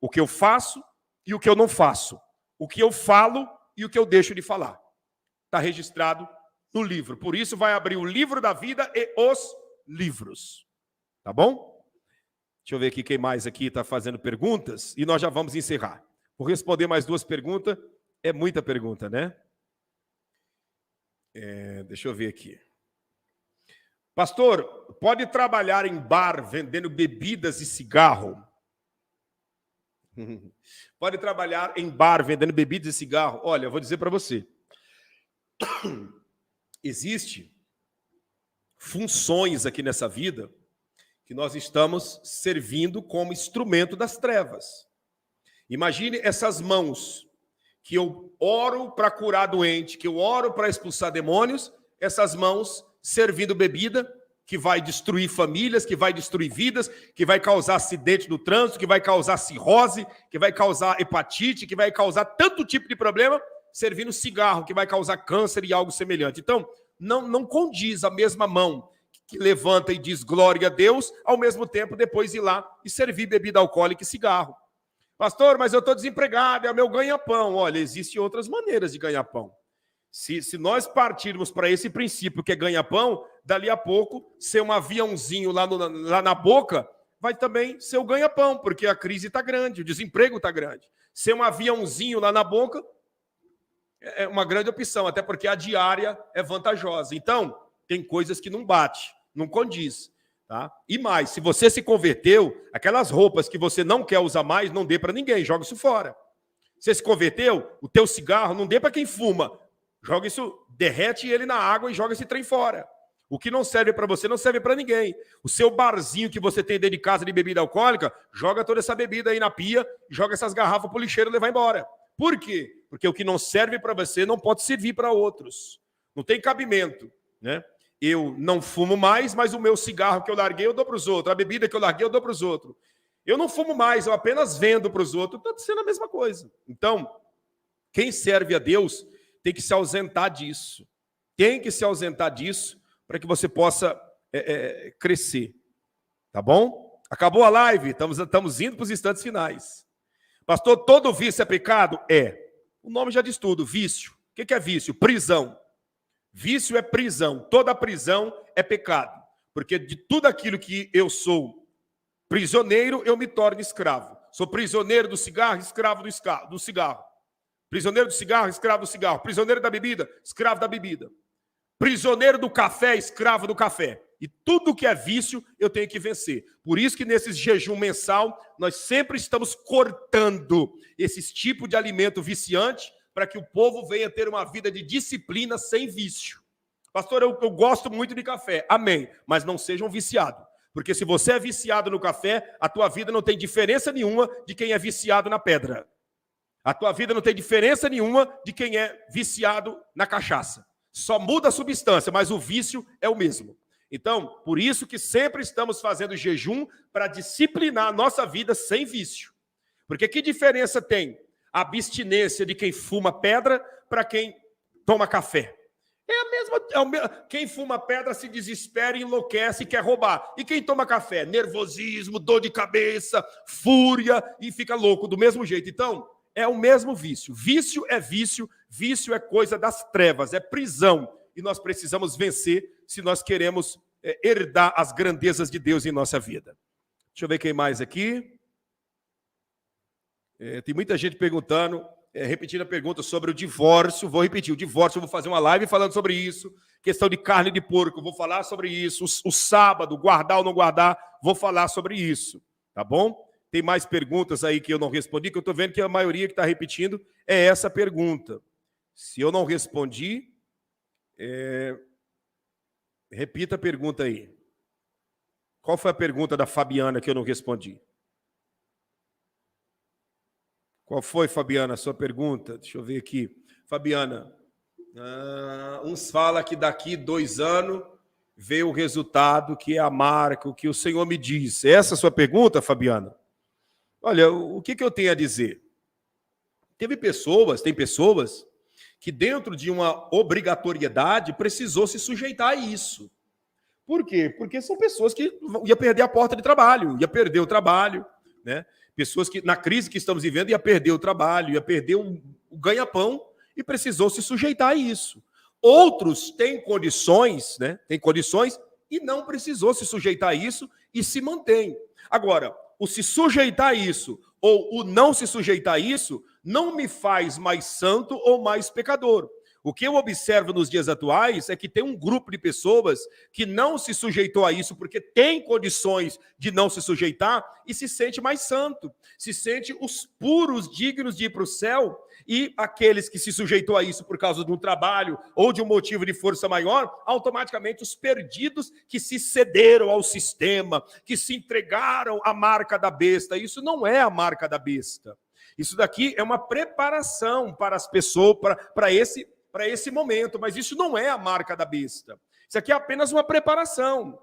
O que eu faço e o que eu não faço. O que eu falo e o que eu deixo de falar. Está registrado no livro. Por isso vai abrir o livro da vida e os livros. Tá bom? Deixa eu ver aqui quem mais aqui está fazendo perguntas e nós já vamos encerrar. Vou responder mais 2 perguntas. É muita pergunta, né? Deixa eu ver aqui. Pastor, pode trabalhar em bar vendendo bebidas e cigarro? Pode trabalhar em bar vendendo bebidas e cigarro? Olha, eu vou dizer para você. Existem funções aqui nessa vida que nós estamos servindo como instrumento das trevas. Imagine essas mãos que eu oro para curar doente, que eu oro para expulsar demônios, essas mãos servindo bebida que vai destruir famílias, que vai destruir vidas, que vai causar acidente no trânsito, que vai causar cirrose, que vai causar hepatite, que vai causar tanto tipo de problema, servindo cigarro, que vai causar câncer e algo semelhante. Então, não condiz a mesma mão que levanta e diz glória a Deus, ao mesmo tempo depois ir lá e servir bebida alcoólica e cigarro. Pastor, mas eu estou desempregado, é o meu ganha-pão. Olha, existem outras maneiras de ganhar pão. Se nós partirmos para esse princípio que é ganha-pão, dali a pouco, ser um aviãozinho lá na boca, vai também ser o ganha-pão, porque a crise está grande, o desemprego está grande. Ser um aviãozinho lá na boca é uma grande opção, até porque a diária é vantajosa. Então, tem coisas que não bate, não condiz. Tá? E mais, se você se converteu, aquelas roupas que você não quer usar mais, não dê para ninguém, joga isso fora. Você se converteu, o teu cigarro não dê para quem fuma. Joga isso, derrete ele na água e joga esse trem fora. O que não serve para você, não serve para ninguém. O seu barzinho que você tem dentro de casa de bebida alcoólica, joga toda essa bebida aí na pia, joga essas garrafas para o lixeiro e levar embora. Por quê? Porque o que não serve para você não pode servir para outros. Não tem cabimento, né? Eu não fumo mais, mas o meu cigarro que eu larguei eu dou para os outros. A bebida que eu larguei eu dou para os outros. Eu não fumo mais, eu apenas vendo para os outros. Está sendo a mesma coisa. Então, quem serve a Deus tem que se ausentar disso. Tem que se ausentar disso para que você possa crescer. Tá bom? Acabou a live, estamos indo para os instantes finais. Pastor, todo vício é pecado? É. O nome já diz tudo, vício. O que é vício? Prisão. Vício é prisão. Toda prisão é pecado. Porque de tudo aquilo que eu sou prisioneiro, eu me torno escravo. Sou prisioneiro do cigarro, escravo do cigarro. Prisioneiro do cigarro, escravo do cigarro. Prisioneiro da bebida, escravo da bebida. Prisioneiro do café, escravo do café. E tudo que é vício, eu tenho que vencer. Por isso que nesse jejum mensal, nós sempre estamos cortando esse tipo de alimento viciante para que o povo venha ter uma vida de disciplina sem vício. Pastor, eu gosto muito de café. Amém. Mas não sejam viciados. Porque se você é viciado no café, a tua vida não tem diferença nenhuma de quem é viciado na pedra. A tua vida não tem diferença nenhuma de quem é viciado na cachaça. Só muda a substância, mas o vício é o mesmo. Então, por isso que sempre estamos fazendo jejum para disciplinar a nossa vida sem vício. Porque que diferença tem a abstinência de quem fuma pedra para quem toma café? Quem fuma pedra se desespera, enlouquece e quer roubar. E quem toma café? Nervosismo, dor de cabeça, fúria e fica louco do mesmo jeito. Então, é o mesmo vício. Vício é coisa das trevas, é prisão. E nós precisamos vencer se nós queremos herdar as grandezas de Deus em nossa vida. Deixa eu ver quem mais aqui. Tem muita gente perguntando, repetindo a pergunta sobre o divórcio. Vou repetir, o divórcio, eu vou fazer uma live falando sobre isso. Questão de carne de porco, vou falar sobre isso. O sábado, guardar ou não guardar, vou falar sobre isso. Tá bom? Tem mais perguntas aí que eu não respondi, que eu estou vendo que a maioria que está repetindo é essa pergunta. Se eu não respondi, repita a pergunta aí. Qual foi a pergunta da Fabiana que eu não respondi? Qual foi, Fabiana, a sua pergunta? Deixa eu ver aqui. Fabiana, uns falam que daqui 2 anos vê o resultado, que é a marca, o que o Senhor me diz. Essa é a sua pergunta, Fabiana? Olha, o que eu tenho a dizer? Tem pessoas que dentro de uma obrigatoriedade precisou se sujeitar a isso. Por quê? Porque são pessoas que iam perder a porta de trabalho, ia perder o trabalho, né? Pessoas que, na crise que estamos vivendo, ia perder o trabalho, ia perder o ganha-pão e precisou se sujeitar a isso. Outros têm condições, né? Tem condições e não precisou se sujeitar a isso e se mantém. Agora, o se sujeitar a isso ou o não se sujeitar a isso não me faz mais santo ou mais pecador. O que eu observo nos dias atuais é que tem um grupo de pessoas que não se sujeitou a isso porque tem condições de não se sujeitar e se sente mais santo, se sente os puros dignos de ir para o céu, e aqueles que se sujeitou a isso por causa de um trabalho ou de um motivo de força maior, automaticamente os perdidos que se cederam ao sistema, que se entregaram à marca da besta. Isso não é a marca da besta. Isso daqui é uma preparação para as pessoas, para esse momento, mas isso não é a marca da besta. Isso aqui é apenas uma preparação.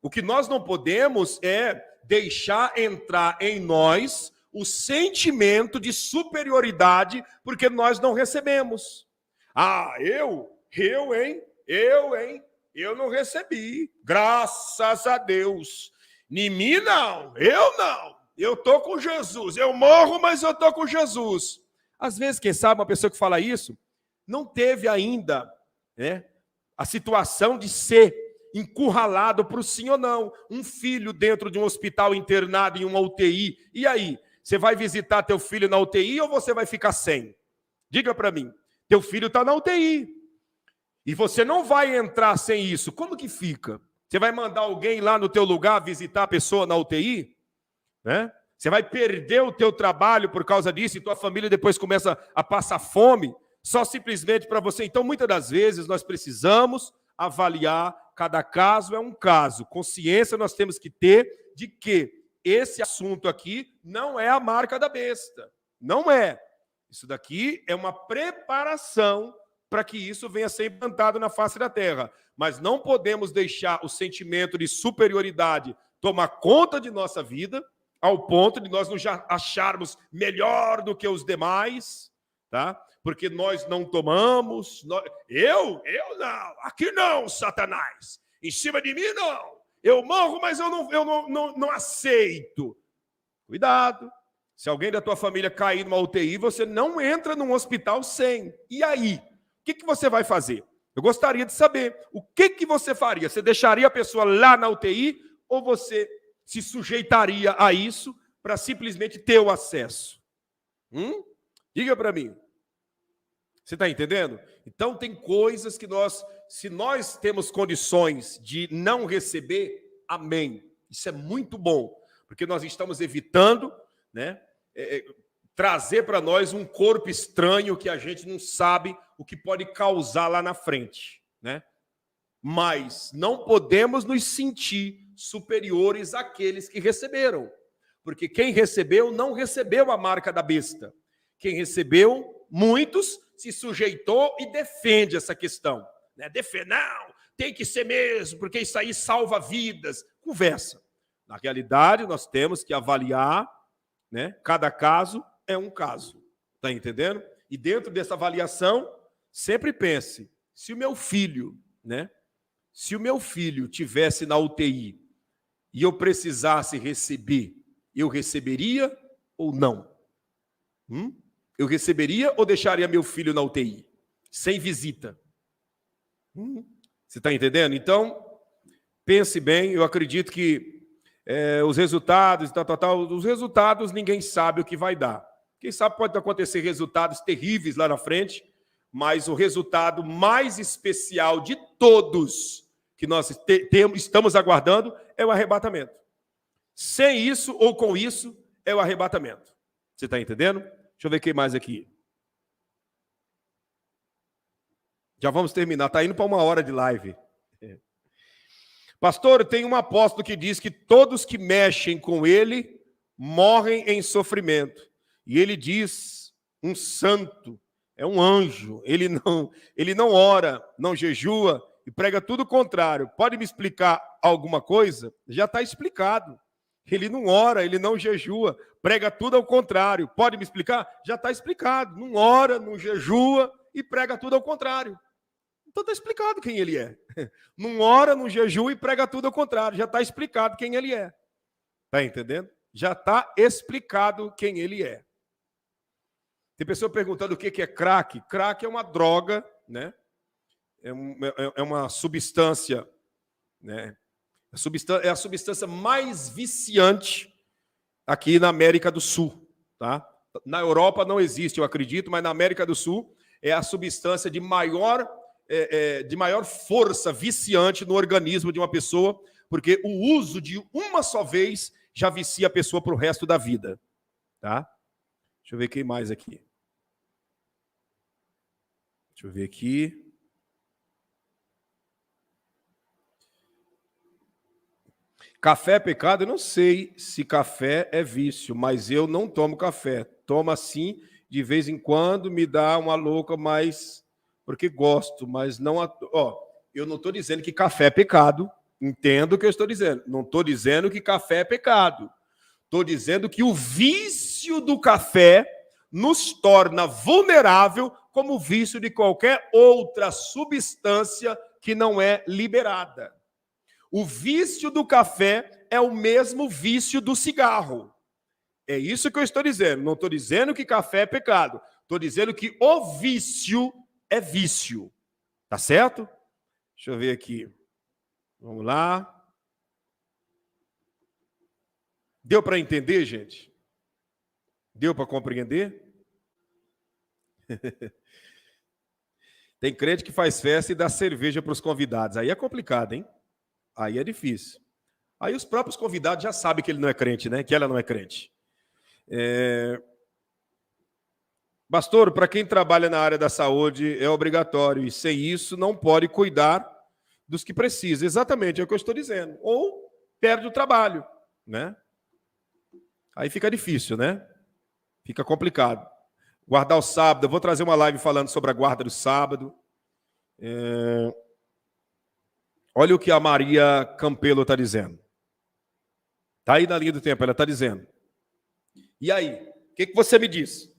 O que nós não podemos é deixar entrar em nós o sentimento de superioridade, porque nós não recebemos. Eu não recebi, graças a Deus. Em mim não, eu não. Eu estou com Jesus, eu morro, mas eu estou com Jesus. Às vezes, quem sabe, uma pessoa que fala isso, não teve ainda, né, a situação de ser encurralado para o sim ou não. Um filho dentro de um hospital internado em uma UTI. E aí? Você vai visitar teu filho na UTI ou você vai ficar sem? Diga para mim. Teu filho está na UTI. E você não vai entrar sem isso. Como que fica? Você vai mandar alguém lá no teu lugar visitar a pessoa na UTI? Né? Você vai perder o teu trabalho por causa disso e tua família depois começa a passar fome só simplesmente para você. Então, muitas das vezes, nós precisamos avaliar, cada caso é um caso. Consciência nós temos que ter de que esse assunto aqui não é a marca da besta. Não é. Isso daqui é uma preparação para que isso venha a ser implantado na face da terra. Mas não podemos deixar o sentimento de superioridade tomar conta de nossa vida, ao ponto de nós nos acharmos melhor do que os demais, tá? Porque nós não tomamos. Eu não. Aqui não, Satanás. Em cima de mim, não. Eu morro, mas eu não aceito. Cuidado. Se alguém da tua família cair numa UTI, você não entra num hospital sem. E aí? O que você vai fazer? Eu gostaria de saber. O que você faria? Você deixaria a pessoa lá na UTI ou você se sujeitaria a isso para simplesmente ter o acesso? Diga para mim. Você está entendendo? Então, tem coisas que nós se nós temos condições de não receber, amém. Isso é muito bom, porque nós estamos evitando, né, trazer para nós um corpo estranho que a gente não sabe o que pode causar lá na frente, né? Mas não podemos nos sentir superiores àqueles que receberam, porque quem recebeu não recebeu a marca da besta. Quem recebeu, muitos, se sujeitou e defende essa questão, né? Não, tem que ser mesmo, porque isso aí salva vidas. Conversa. Na realidade, nós temos que avaliar, né? Cada caso é um caso. Está entendendo? E dentro dessa avaliação, sempre pense, se o meu filho, né? Se o meu filho tivesse na UTI e eu precisasse receber, eu receberia ou não? Eu receberia ou deixaria meu filho na UTI? Sem visita? Você está entendendo? Então, pense bem, eu acredito que os resultados, os resultados ninguém sabe o que vai dar. Quem sabe pode acontecer resultados terríveis lá na frente, mas o resultado mais especial de todos que nós estamos aguardando é o arrebatamento. Sem isso ou com isso é o arrebatamento. Você está entendendo? Deixa eu ver quem mais aqui. Já vamos terminar, está indo para 1 hora de live. Pastor, tem um apóstolo que diz que todos que mexem com ele morrem em sofrimento. E ele diz, um santo, é um anjo, ele não ora, não jejua e prega tudo o contrário. Pode me explicar alguma coisa? Já está explicado. Ele não ora, ele não jejua, prega tudo ao contrário. Pode me explicar? Já está explicado. Não ora, não jejua e prega tudo ao contrário. Então está explicado quem ele é. Não ora, não jejua e prega tudo ao contrário. Já está explicado quem ele é. Está entendendo? Já está explicado quem ele é. Tem pessoa perguntando o que é crack. Crack é uma droga, né? É uma substância, né? É a substância mais viciante aqui na América do Sul, tá? Na Europa não existe, eu acredito, mas na América do Sul é a substância de maior força viciante no organismo de uma pessoa, porque o uso de uma só vez já vicia a pessoa para o resto da vida, tá? Deixa eu ver quem mais aqui. Deixa eu ver aqui. Café é pecado? Eu não sei se café é vício, mas eu não tomo café. Tomo assim, de vez em quando, me dá uma louca, mas porque gosto, mas não... eu não estou dizendo que café é pecado. Entendo o que eu estou dizendo. Não estou dizendo que café é pecado. Estou dizendo que o vício do café nos torna vulnerável como o vício de qualquer outra substância que não é liberada. O vício do café é o mesmo vício do cigarro. É isso que eu estou dizendo. Não estou dizendo que café é pecado. Estou dizendo que o vício é vício. Tá certo? Deixa eu ver aqui. Vamos lá. Deu para entender, gente? Deu para compreender? Tem crente que faz festa e dá cerveja para os convidados. Aí é complicado, hein? Aí é difícil. Aí os próprios convidados já sabem que ele não é crente, né? Que ela não é crente. Pastor, para quem trabalha na área da saúde é obrigatório e sem isso não pode cuidar dos que precisam. Exatamente, é o que eu estou dizendo. Ou perde o trabalho, né? Aí fica difícil, né? Fica complicado. Guardar o sábado, eu vou trazer uma live falando sobre a guarda do sábado. Olha o que a Maria Campelo está dizendo. Está aí na linha do tempo, ela está dizendo. E aí, o que você me diz?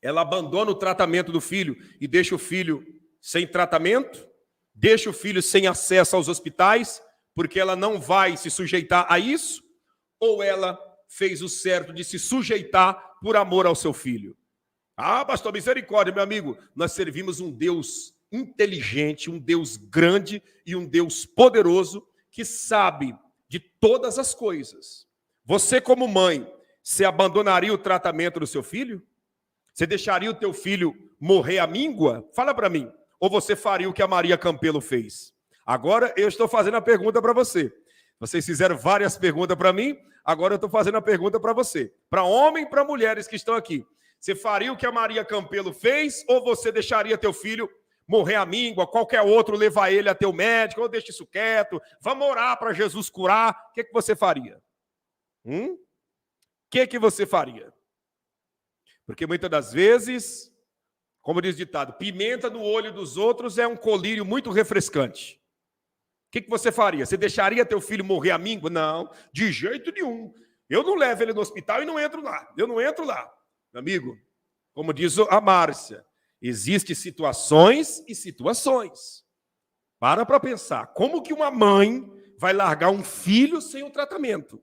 Ela abandona o tratamento do filho e deixa o filho sem tratamento? Deixa o filho sem acesso aos hospitais, porque ela não vai se sujeitar a isso? Ou ela fez o certo de se sujeitar por amor ao seu filho? Ah, pastor, misericórdia, meu amigo. Nós servimos um Deus inteligente, um Deus grande e um Deus poderoso que sabe de todas as coisas. Você, como mãe, você abandonaria o tratamento do seu filho? Você deixaria o teu filho morrer à míngua? Fala para mim. ou você faria o que a Maria Campelo fez? Agora eu estou fazendo a pergunta para você. Vocês fizeram várias perguntas para mim, agora eu estou fazendo a pergunta para você. Para homem e para mulheres que estão aqui. Você faria o que a Maria Campelo fez, ou você deixaria teu filho morrer à míngua, qualquer outro levar ele até o médico, ou deixa isso quieto, vamos orar para Jesus curar? O que você faria? O que você faria? Porque muitas das vezes, como diz o ditado, pimenta no olho dos outros é um colírio muito refrescante. O que você faria? Você deixaria teu filho morrer à míngua? Não, de jeito nenhum. Eu não levo ele no hospital e não entro lá. Eu não entro lá. Meu amigo, como diz a Márcia, existem situações e situações. Para pensar. Como que uma mãe vai largar um filho sem o tratamento?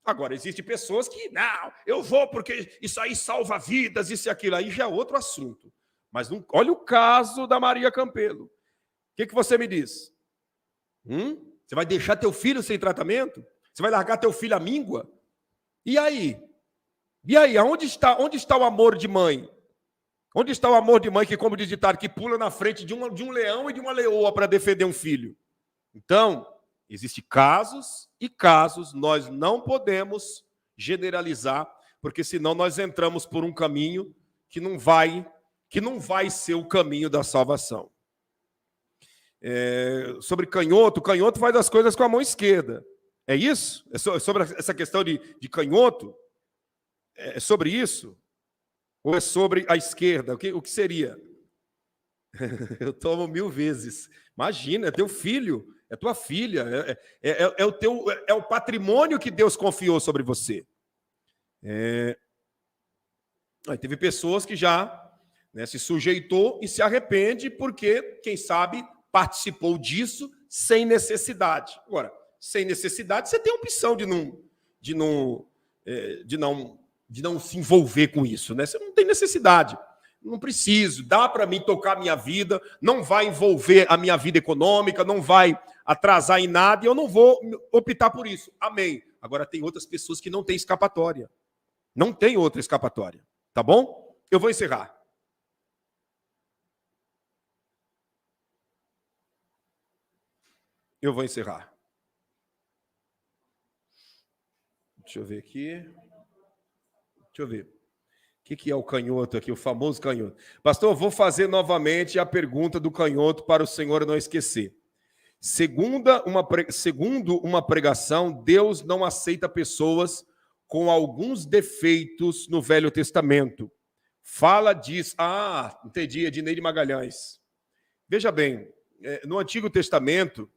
Agora, existem pessoas que, não, eu vou porque isso aí salva vidas, isso e aquilo. Aí já é outro assunto. Mas não, olha o caso da Maria Campelo. O que você me diz? Você vai deixar teu filho sem tratamento? Você vai largar teu filho à míngua? E aí? E aí? Onde está o amor de mãe? Onde está o amor de mãe que, como diz ditado, que pula na frente de um leão e de uma leoa para defender um filho? Então, existem casos e casos, nós não podemos generalizar, porque senão nós entramos por um caminho que não vai ser o caminho da salvação. Sobre canhoto, o canhoto faz as coisas com a mão esquerda. É isso? É sobre essa questão de canhoto? É sobre isso? Ou é sobre a esquerda? O que seria? Eu tomo 1000 vezes. Imagina, é teu filho, é tua filha, é o patrimônio que Deus confiou sobre você. Teve pessoas que já se sujeitou e se arrepende porque, quem sabe, participou disso sem necessidade. Agora, sem necessidade, você tem a opção de não se envolver com isso, né? Você não tem necessidade. Não preciso, dá para mim tocar a minha vida, não vai envolver a minha vida econômica, não vai atrasar em nada, e eu não vou optar por isso. Amém. Agora, tem outras pessoas que não têm escapatória. Não tem outra escapatória. Tá bom? Eu vou encerrar. Deixa eu ver aqui. Deixa eu ver. O que é o canhoto aqui, o famoso canhoto? Pastor, vou fazer novamente a pergunta do canhoto para o senhor não esquecer. Segundo uma pregação, Deus não aceita pessoas com alguns defeitos no Velho Testamento. Diz... entendi, Edneide Magalhães. Veja bem, no Antigo Testamento,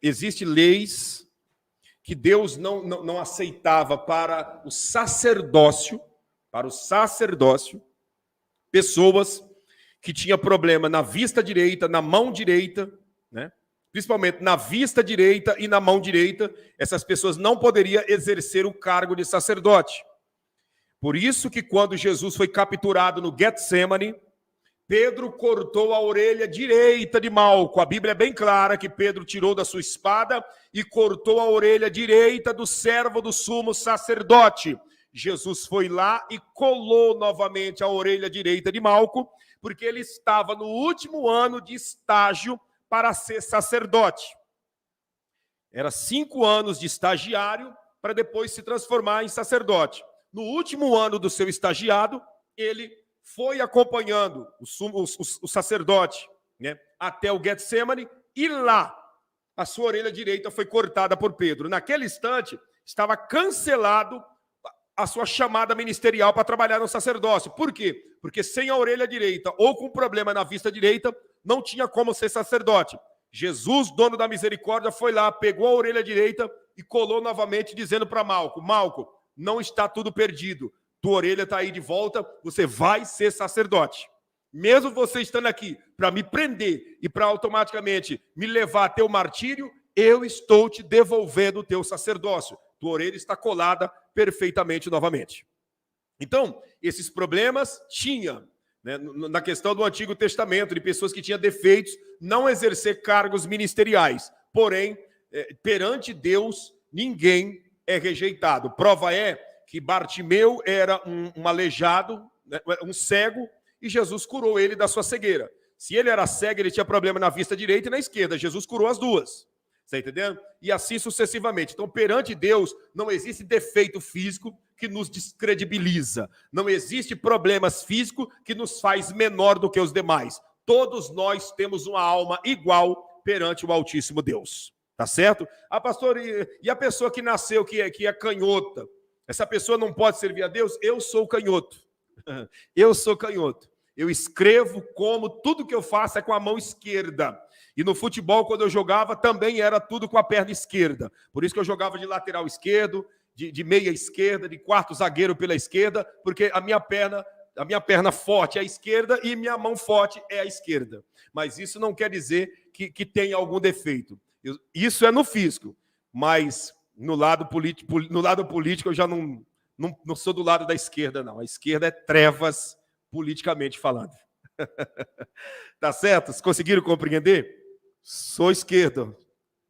existem leis que Deus não aceitava para o sacerdócio, pessoas que tinham problema na vista direita, na mão direita, né? Principalmente na vista direita e na mão direita, essas pessoas não poderiam exercer o cargo de sacerdote. Por isso que quando Jesus foi capturado no Getsemane, Pedro cortou a orelha direita de Malco. A Bíblia é bem clara que Pedro tirou da sua espada e cortou a orelha direita do servo do sumo sacerdote. Jesus foi lá e colou novamente a orelha direita de Malco, porque ele estava no último ano de estágio para ser sacerdote. Era 5 anos de estagiário para depois se transformar em sacerdote. No último ano do seu estagiado, ele foi acompanhando o sacerdote, né, até o Getsemane, e lá a sua orelha direita foi cortada por Pedro. Naquele instante, estava cancelado a sua chamada ministerial para trabalhar no sacerdócio. Por quê? Porque sem a orelha direita ou com problema na vista direita, não tinha como ser sacerdote. Jesus, dono da misericórdia, foi lá, pegou a orelha direita e colou novamente, dizendo para Malco: Malco, não está tudo perdido. Tua orelha está aí de volta, você vai ser sacerdote. Mesmo você estando aqui para me prender e para automaticamente me levar até o martírio, eu estou te devolvendo o teu sacerdócio. Tua orelha está colada perfeitamente novamente. Então, esses problemas tinha, né, na questão do Antigo Testamento, de pessoas que tinham defeitos, não exercer cargos ministeriais. Porém, perante Deus, ninguém é rejeitado. Prova é que Bartimeu era um aleijado, né, um cego, e Jesus curou ele da sua cegueira. Se ele era cego, ele tinha problema na vista direita e na esquerda. Jesus curou as duas. Está entendendo? E assim sucessivamente. Então, perante Deus, não existe defeito físico que nos descredibiliza. Não existe problemas físicos que nos faz menor do que os demais. Todos nós temos uma alma igual perante o Altíssimo Deus. Tá certo? Ah, pastor, e a pessoa que nasceu, que é canhota? Essa pessoa não pode servir a Deus? Eu sou canhoto. Eu sou canhoto. Eu escrevo como tudo que eu faço é com a mão esquerda. E no futebol, quando eu jogava, também era tudo com a perna esquerda. Por isso que eu jogava de lateral esquerdo, de meia esquerda, de quarto zagueiro pela esquerda, porque a minha perna forte é a esquerda e minha mão forte é a esquerda. Mas isso não quer dizer que tenha algum defeito. Isso é no físico, mas no lado político eu já não sou do lado da esquerda, não. A esquerda é trevas, politicamente falando. Tá certo? Vocês conseguiram compreender? Sou esquerdo.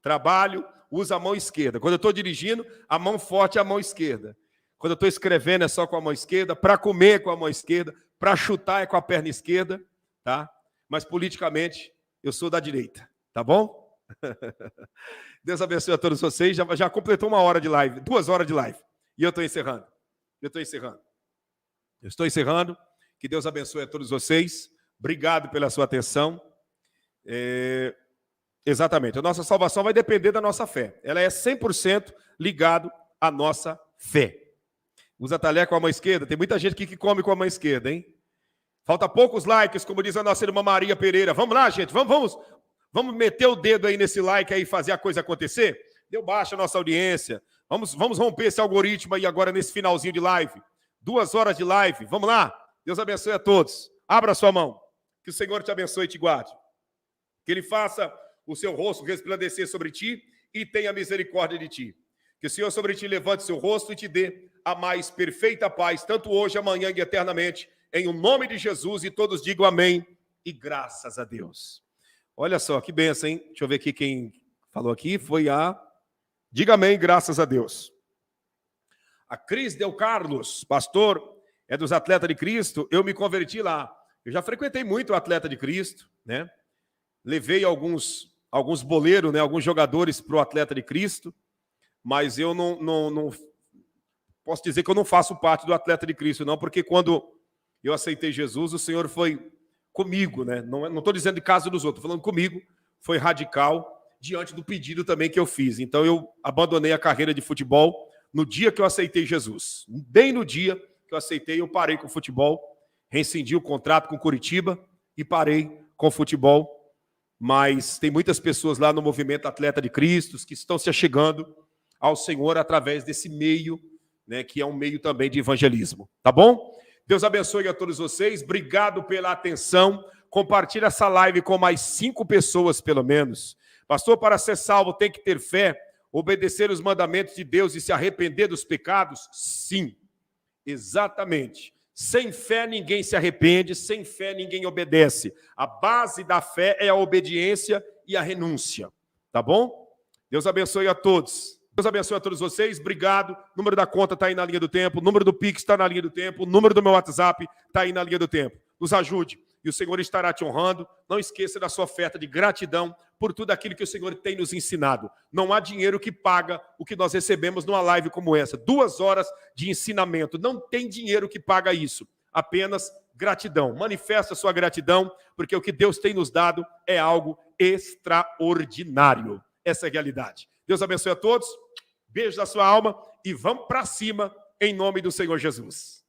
Trabalho, uso a mão esquerda. Quando eu estou dirigindo, a mão forte é a mão esquerda. Quando eu estou escrevendo é só com a mão esquerda. Para comer é com a mão esquerda. Para chutar é com a perna esquerda. Tá? Mas politicamente eu sou da direita. Tá bom? Deus abençoe a todos vocês. Já completou 1 hora de live, 2 horas de live. E eu estou encerrando. Eu estou encerrando. Que Deus abençoe a todos vocês. Obrigado pela sua atenção. Exatamente. A nossa salvação vai depender da nossa fé. Ela é 100% ligado à nossa fé. Usa talher com a mão esquerda. Tem muita gente aqui que come com a mão esquerda, hein? Falta poucos likes, como diz a nossa irmã Maria Pereira. Vamos lá, gente. Vamos meter o dedo aí nesse like aí e fazer a coisa acontecer? Deu baixa a nossa audiência. Vamos romper esse algoritmo aí agora nesse finalzinho de live. 2 horas de live. Vamos lá. Deus abençoe a todos. Abra a sua mão. Que o Senhor te abençoe e te guarde. Que Ele faça o seu rosto resplandecer sobre ti e tenha misericórdia de ti. Que o Senhor sobre ti levante seu rosto e te dê a mais perfeita paz, tanto hoje, amanhã e eternamente, em o nome de Jesus, e todos digam amém e graças a Deus. Olha só, que bênção, hein? Deixa eu ver aqui quem falou aqui, foi a... Diga amém, graças a Deus. A Cris Del Carlos, pastor, é dos Atletas de Cristo, eu me converti lá. Eu já frequentei muito o Atleta de Cristo, né? Levei alguns boleiros, né? Alguns jogadores para o Atleta de Cristo, mas eu não posso dizer que eu não faço parte do Atleta de Cristo, não, porque quando eu aceitei Jesus, o Senhor foi comigo, né? Não estou dizendo de caso dos outros, falando comigo, foi radical diante do pedido também que eu fiz. Então eu abandonei a carreira de futebol no dia que eu aceitei Jesus. Bem no dia que eu aceitei, eu parei com o futebol, rescindi o contrato com Curitiba e parei com o futebol. Mas tem muitas pessoas lá no movimento Atleta de Cristo que estão se achegando ao Senhor através desse meio, né, que é um meio também de evangelismo. Tá bom? Deus abençoe a todos vocês. Obrigado pela atenção. Compartilhe essa live com mais 5 pessoas, pelo menos. Pastor, para ser salvo tem que ter fé, obedecer os mandamentos de Deus e se arrepender dos pecados? Sim, exatamente. Sem fé ninguém se arrepende, sem fé ninguém obedece. A base da fé é a obediência e a renúncia. Tá bom? Deus abençoe a todos. Deus abençoe a todos vocês. Obrigado. O número da conta está aí na linha do tempo. O número do Pix está na linha do tempo. O número do meu WhatsApp está aí na linha do tempo. Nos ajude. E o Senhor estará te honrando. Não esqueça da sua oferta de gratidão por tudo aquilo que o Senhor tem nos ensinado. Não há dinheiro que paga o que nós recebemos numa live como essa. 2 horas de ensinamento. Não tem dinheiro que paga isso. Apenas gratidão. Manifesta a sua gratidão, porque o que Deus tem nos dado é algo extraordinário. Essa é a realidade. Deus abençoe a todos. Beijo da sua alma e vamos para cima em nome do Senhor Jesus.